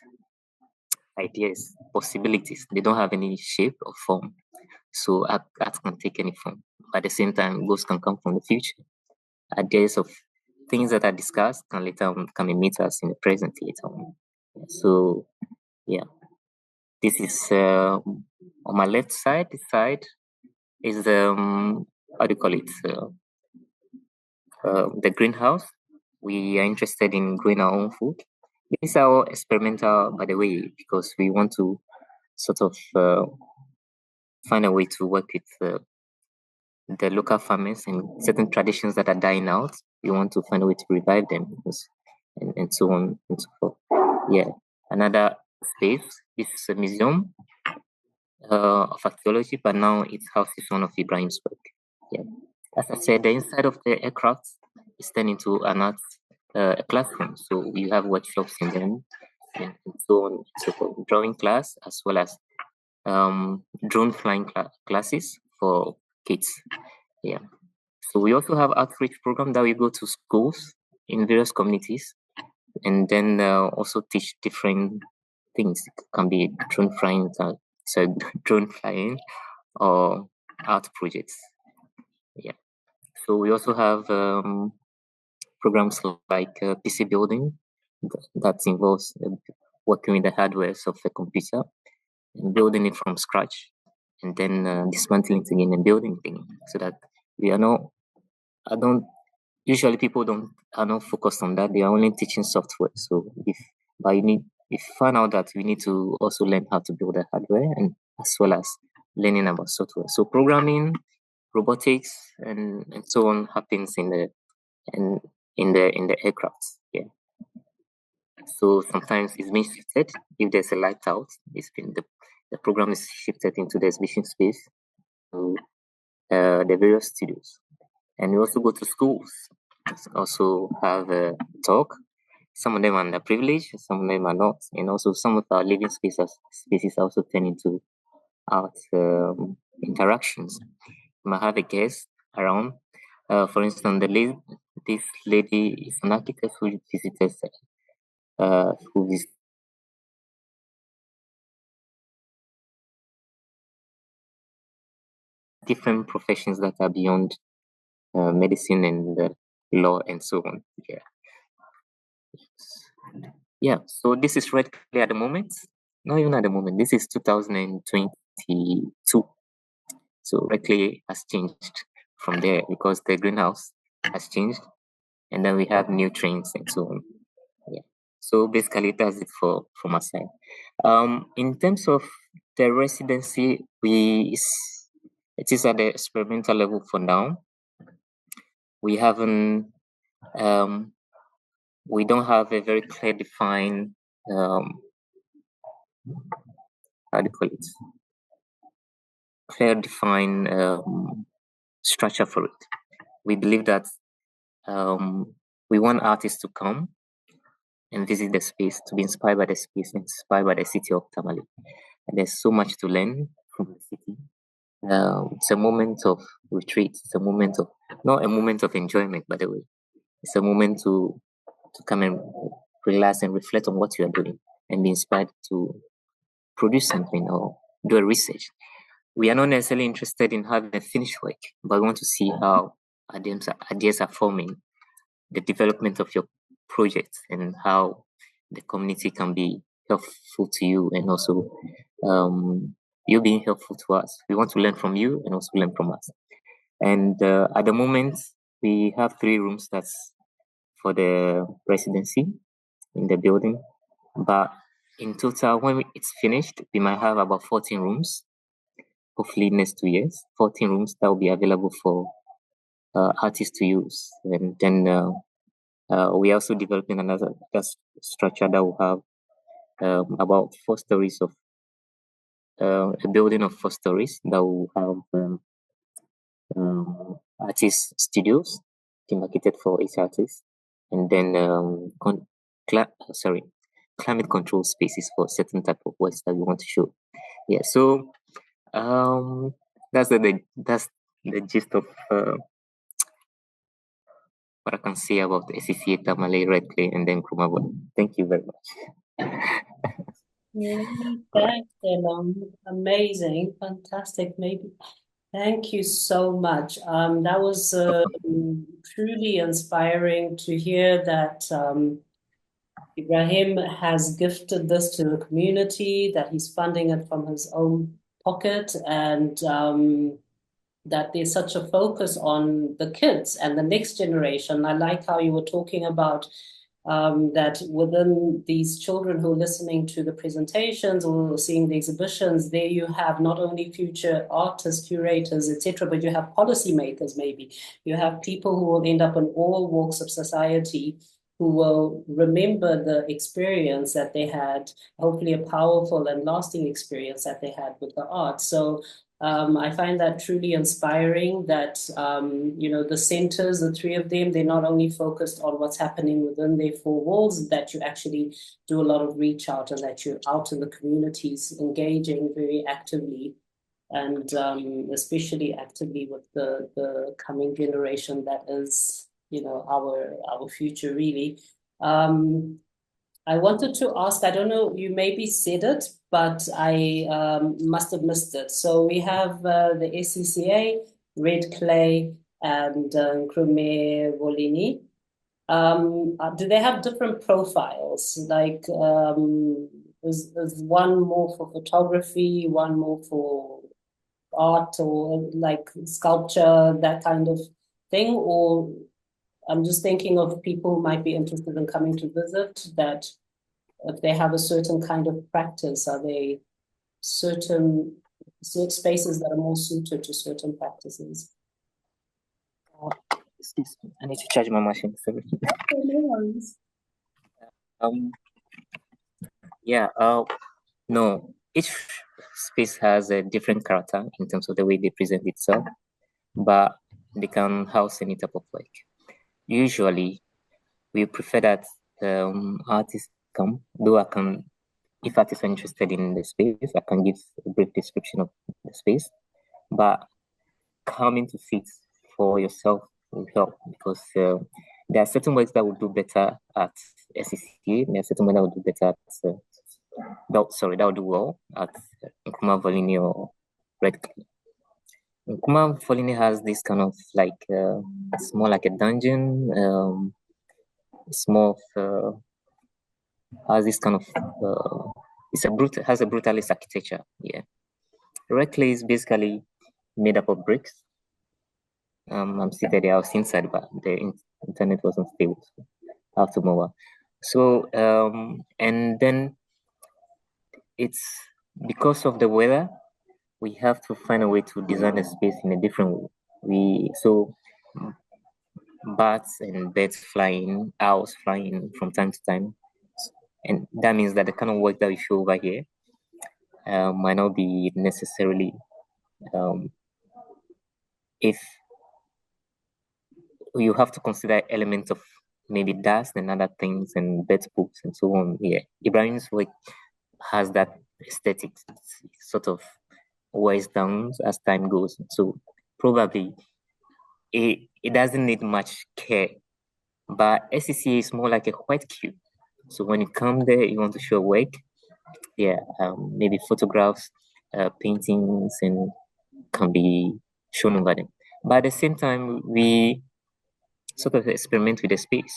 ideas, possibilities. They don't have any shape or form. So art can take any form. But at the same time, ghosts can come from the future. Ideas of things that are discussed can later come meet us in the present later on. So yeah, this is on my left side. This side is how do you call it? The greenhouse. We are interested in growing our own food. This is our experimental, by the way, because we want to sort of find a way to work with the local farmers and certain traditions that are dying out. We want to find a way to revive them, and so on and so forth. Yeah, another space. This is a museum of archaeology, but now it houses one of Ibrahim's work. Yeah, as I said, the inside of the aircraft is turned into an art classroom. So you have workshops in them, and so on and so forth. Drawing class as well as drone flying classes for kids. Yeah. So we also have outreach program that we go to schools in various communities, and then also teach different things. It can be drone flying, drone flying, or art projects. Yeah. So we also have programs like PC building that involves working with the hardware of a computer and building it from scratch, and then dismantling it again and building it again, so that we are not. Usually people are not focused on that. They are only teaching software. So if you find out that we need to also learn how to build the hardware, and as well as learning about software. So programming, robotics, and so on happens in the aircraft. Yeah. So sometimes it's being shifted. If there's a light out, the program is shifted into the exhibition space to the various studios. And we also go to schools, also have a talk. Some of them are underprivileged, some of them are not. And also some of our living spaces also turn into art interactions. You might have a guest around. For instance, this lady is an architect who visited different professions that are beyond medicine and law and so on. Yeah. Yeah. So this is Red Clay at the moment. Not even at the moment. This is 2022. So Red Clay has changed from there because the greenhouse has changed, and then we have new trains and so on. Yeah. So basically, that's it from our side. In terms of the residency, it is at the experimental level for now. We haven't. We don't have a very clear defined how do you call it? Clear defined structure for it. We believe that we want artists to come and visit the space, to be inspired by the space, inspired by the city of Tamale. And there's so much to learn from the city. It's a moment of retreat. It's a moment of, not a moment of enjoyment, by the way. It's a moment to come and relax and reflect on what you are doing and be inspired to produce something or do a research. We are not necessarily interested in having a finished work, but we want to see how ideas are forming, the development of your project, and how the community can be helpful to you, and also you being helpful to us. We want to learn from you and also learn from us. And at the moment, we have 3 rooms that's for the residency in the building. But in total, when it's finished, we might have about 14 rooms. Hopefully next 2 years, 14 rooms that will be available for artists to use. And then we're also developing another structure that will have about 4 stories of a building of 4 stories that will have artist studios demarcated for each artist, and then climate control spaces for certain type of works that we want to show. Yeah, so that's the gist of what I can say about SCCA, Tamale, Red Clay, and then Krumabon. Thank you very much. Thanks, Elon. Amazing, fantastic. Maybe. Thank you so much. That was truly inspiring to hear that Ibrahim has gifted this to the community, that he's funding it from his own pocket, and that there's such a focus on the kids and the next generation. I like how you were talking about that within these children who are listening to the presentations or seeing the exhibitions, there you have not only future artists, curators, etc., but you have policymakers maybe. You have people who will end up in all walks of society who will remember the experience that they had, hopefully a powerful and lasting experience that they had with the art. So I find that truly inspiring that, the centers, the three of them, they're not only focused on what's happening within their four walls, that you actually do a lot of reach out and that you're out in the communities engaging very actively and especially actively with the coming generation that is, our future really. I wanted to ask, I don't know, you maybe said it, but I must have missed it. So we have the SCCA, red clay, and Creme Volini. Do they have different profiles? Like, is one more for photography, one more for art or like sculpture, that kind of thing? Or I'm just thinking of people who might be interested in coming to visit, that if they have a certain kind of practice, are they certain spaces that are more suited to certain practices? Excuse me, I need to charge my machine. Sorry. No worries. No, each space has a different character in terms of the way they present itself, but they can house any type of work. Usually, we prefer that artists come, though if artists are interested in the space, I can give a brief description of the space, but coming to see it for yourself will help, because there are certain works that will do better at SCCA, there are certain works that will do better at that will do well at Nkrumah Volini or Red Clay. Nkrumah Volini has this kind of like it's more like a dungeon. It's more of has this kind of has a brutalist architecture. Yeah, Red Clay is basically made up of bricks. I'm seated there. I was inside, but the internet wasn't stable, so I have to move on. So and then it's because of the weather, we have to find a way to design the space in a different way. So bats and birds flying, owls flying from time to time, and that means that the kind of work that we show over here might not be necessarily if you have to consider elements of maybe dust and other things and bird poops and so on. Yeah, Ibrahim's work has that aesthetic. It's sort of wears down as time goes. So probably it doesn't need much care. But SCCA is more like a white cube. So when you come there, you want to show work, maybe photographs, paintings, and can be shown over them. But at the same time, we sort of experiment with the space.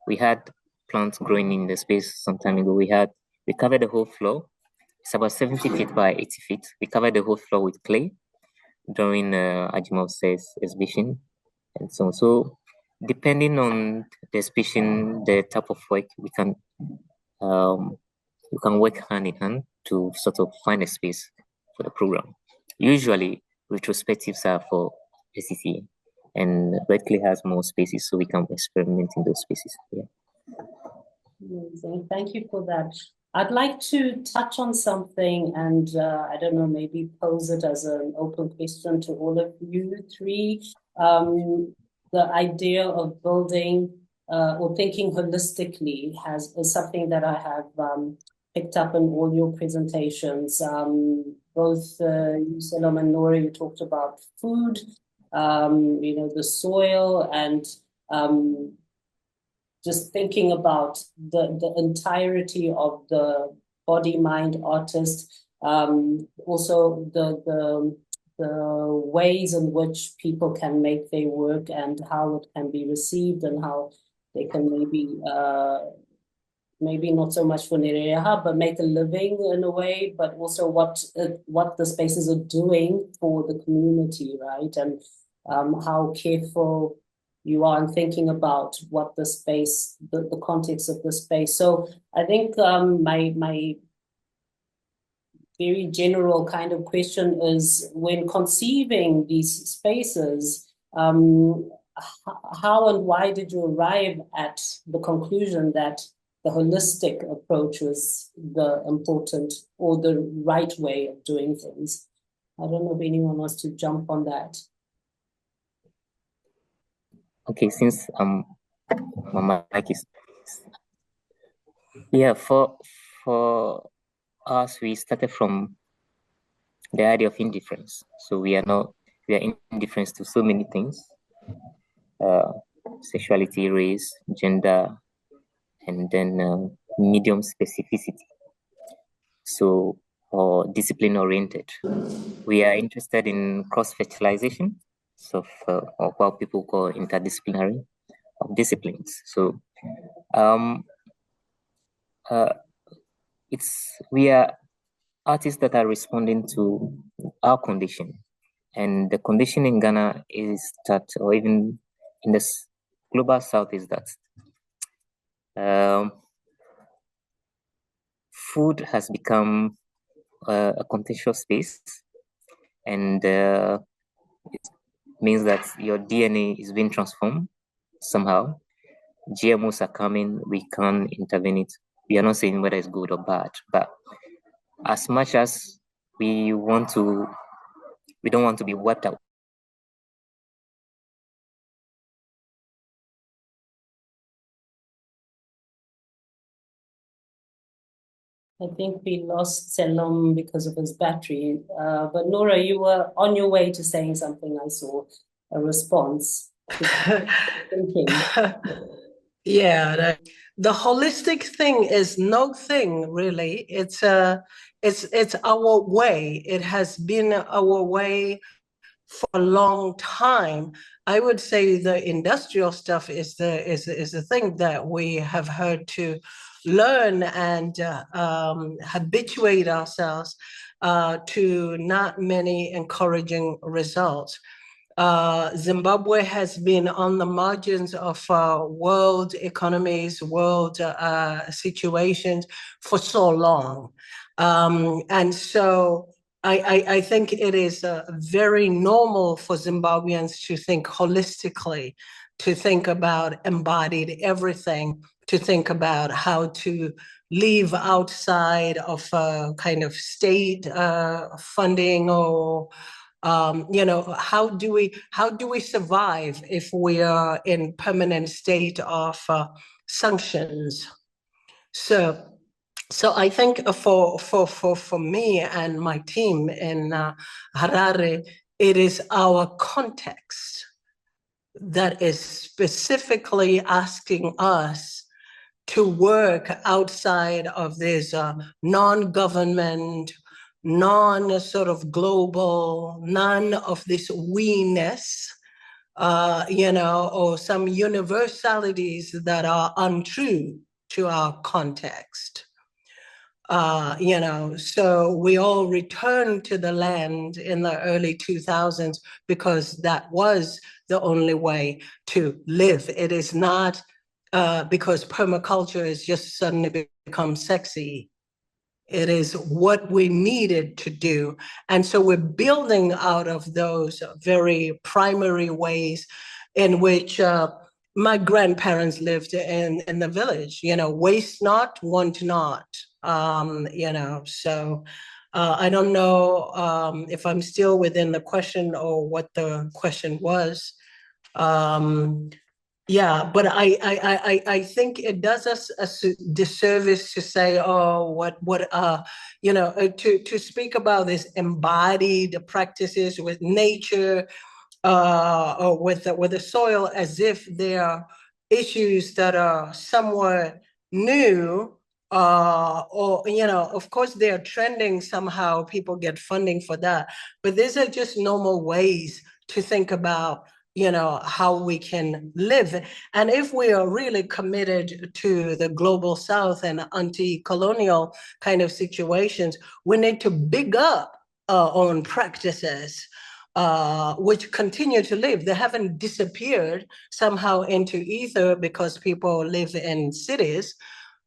We had plants growing in the space some time ago. We covered the whole floor. It's about 70 feet by 80 feet. We covered the whole floor with clay during Ajimov's exhibition and so on. So depending on the exhibition, the type of work, we can work hand in hand to sort of find a space for the program. Usually, retrospectives are for SCCA, and Red Clay has more spaces, so we can experiment in those spaces. Yeah. Amazing. Thank you for that. I'd like to touch on something and I don't know, maybe pose it as an open question to all of you three. The idea of building or thinking holistically is something that I have picked up in all your presentations. Both you, Selam, and Nora, you talked about food, the soil, and just thinking about the entirety of the body, mind artist. Also the ways in which people can make their work and how it can be received and how they can maybe not so much for Nereha, but make a living in a way, but also what the spaces are doing for the community, right? And how careful you are in thinking about what the space, the context of the space. So I think my very general kind of question is, when conceiving these spaces, how and why did you arrive at the conclusion that the holistic approach was the important or the right way of doing things? I don't know if anyone wants to jump on that. Okay, since my mic is, yeah, for us, we started from the idea of indifference. So we are indifferent to so many things: sexuality, race, gender, and then medium specificity. So, or discipline oriented. We are interested in cross-fertilization, so or what people call interdisciplinary of disciplines. So we are artists that are responding to our condition, and the condition in Ghana is that, or even in the global south, is that food has become a contextual space, and it means that your DNA is being transformed somehow. GMOs are coming, we can't intervene it. We are not saying whether it's good or bad, but as much as we don't want to be wiped out. I think we lost Selam because of his battery. But Nora, you were on your way to saying something. I saw a response. Yeah, the holistic thing is no thing really. It's our way. It has been our way for a long time. I would say the industrial stuff is the thing that we have had to learn and habituate ourselves to not many encouraging results. Zimbabwe has been on the margins of world economies, world situations for so long. And so I think it is very normal for Zimbabweans to think holistically, to think about embodied everything, to think about how to live outside of kind of state funding or how do we survive if we are in permanent state of sanctions? So I think for me and my team in Harare, it is our context that is specifically asking us to work outside of this non-government, non-sort of global, none of this we-ness, or some universalities that are untrue to our context. So we all returned to the land in the early 2000s because that was the only way to live. It is not because permaculture has just suddenly become sexy. It is what we needed to do. And so we're building out of those very primary ways in which my grandparents lived in the village, waste not, want not, so I don't know if I'm still within the question or what the question was. Yeah, but I think it does us a disservice to say, to speak about this embodied practices with nature or with the soil as if they are issues that are somewhat new or, you know, of course they're trending somehow, people get funding for that, but these are just normal ways to think about, you know, how we can live. And if we are really committed to the global South and anti-colonial kind of situations, we need to big up our own practices, which continue to live. They haven't disappeared somehow into ether because people live in cities.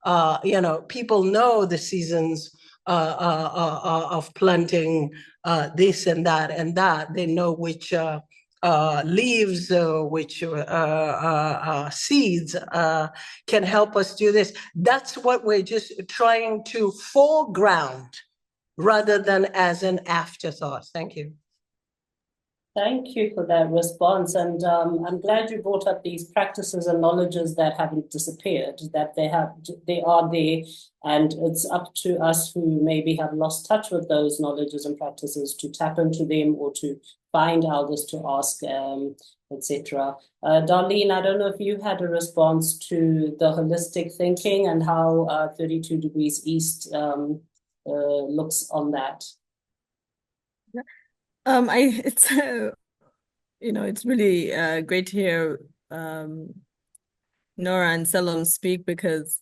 You know, people know the seasons of planting this and that and that. They know which leaves, which seeds can help us do this. That's what we're just trying to foreground rather than as an afterthought. Thank you. Thank you for that response. And I'm glad you brought up these practices and knowledges that haven't disappeared, that they are there, and it's up to us who maybe have lost touch with those knowledges and practices to tap into them or to find others to ask, etc. Darlene, I don't know if you had a response to the holistic thinking and how 32 degrees east looks on that. It's you know, it's really great to hear Nora and Selim speak, because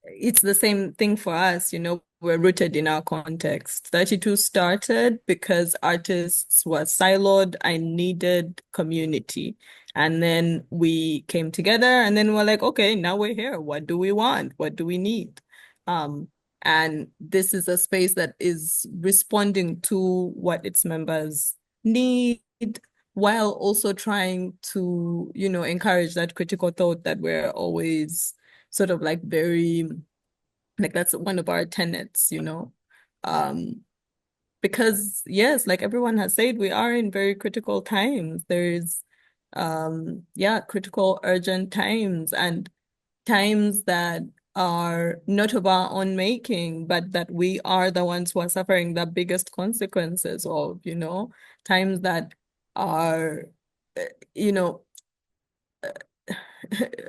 it's the same thing for us, you know, we're rooted in our context. 32 started because artists were siloed. I needed community. And then we came together and then we're like, okay, now we're here. What do we want? What do we need? And this is a space that is responding to what its members need, while also trying to, you know, encourage that critical thought that we're always sort of like very, like that's one of our tenets, you know. Because yes, like everyone has said, we are in very critical times. There's critical, urgent times, and times that are not of our own making, but that we are the ones who are suffering the biggest consequences of, you know, times that are, you know,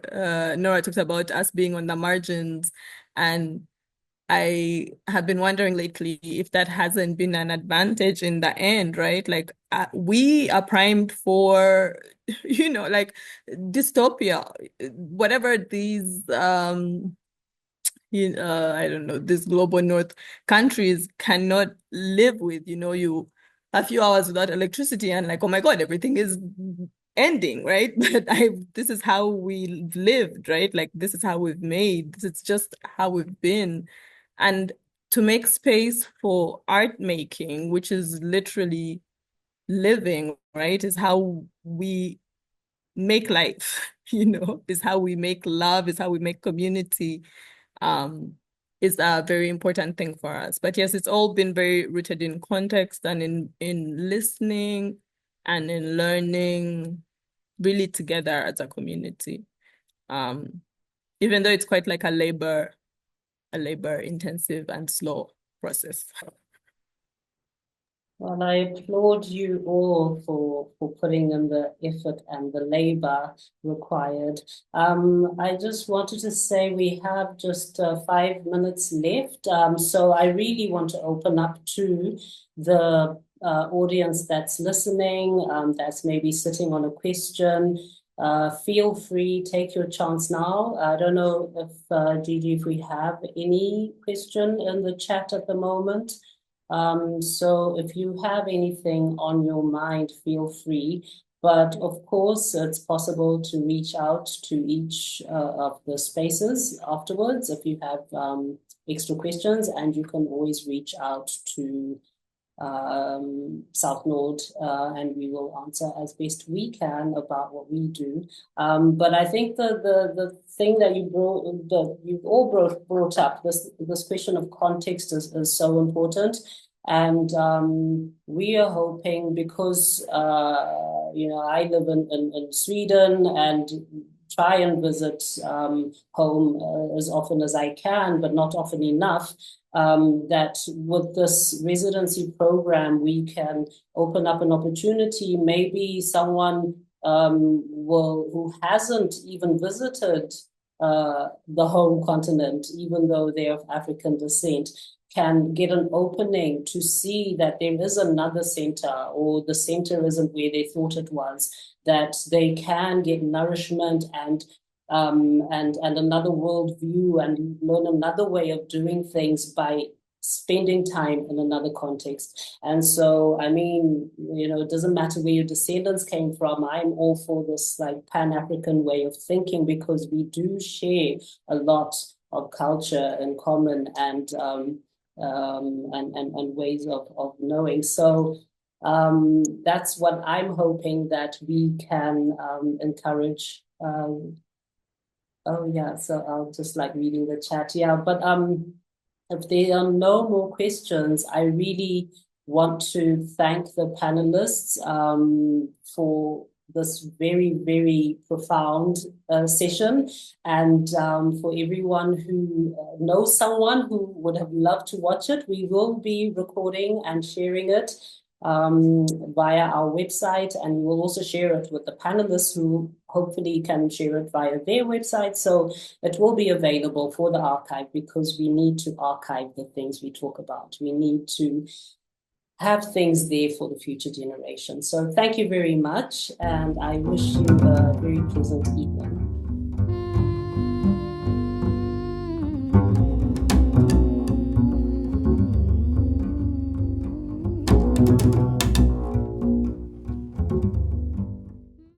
Nora talked about us being on the margins, and I have been wondering lately if that hasn't been an advantage in the end, right? Like we are primed for, you know, like dystopia, whatever these I don't know, these global north countries cannot live with, you know, you a few hours without electricity and like, oh my God, everything is ending, right? But this is how we've lived, right? Like this is how we've made, this is just how we've been. And to make space for art making, which is literally living, right, is how we make life, you know, is how we make love, is how we make community, is a very important thing for us. But yes, it's all been very rooted in context and in listening and in learning really together as a community. Even though it's quite like a labor intensive and slow process. Well, I applaud you all for putting in the effort and the labor required. I just wanted to say we have just 5 minutes left. So I really want to open up to the audience that's listening, that's maybe sitting on a question. Feel free, take your chance now. I don't know if, Gigi, if we have any question in the chat at the moment. So if you have anything on your mind, feel free. But of course, it's possible to reach out to each of the spaces afterwards if you have extra questions, and you can always reach out to Southnord, and we will answer as best we can about what we do. But I think the thing that you've all brought up, this question of context is so important. And we are hoping, because you know, I live in Sweden and try and visit home as often as I can, but not often enough, that with this residency program, we can open up an opportunity. Maybe someone who hasn't even visited the home continent, even though they're of African descent, can get an opening to see that there is another center, or the center isn't where they thought it was, that they can get nourishment and another worldview and learn another way of doing things by spending time in another context. And so, I mean, it doesn't matter where your descendants came from. I'm all for this like Pan-African way of thinking, because we do share a lot of culture in common and ways of knowing. So that's what I'm hoping that we can encourage. Oh yeah, so I'll just like reading the chat. Yeah, but if there are no more questions, I really want to thank the panelists for this very, very profound session, and for everyone who knows someone who would have loved to watch it. We will be recording and sharing it via our website, and we will also share it with the panelists who hopefully can share it via their website. So it will be available for the archive, because we need to archive the things we talk about. We need to have things there for the future generation. So thank you very much, and I wish you a very pleasant evening.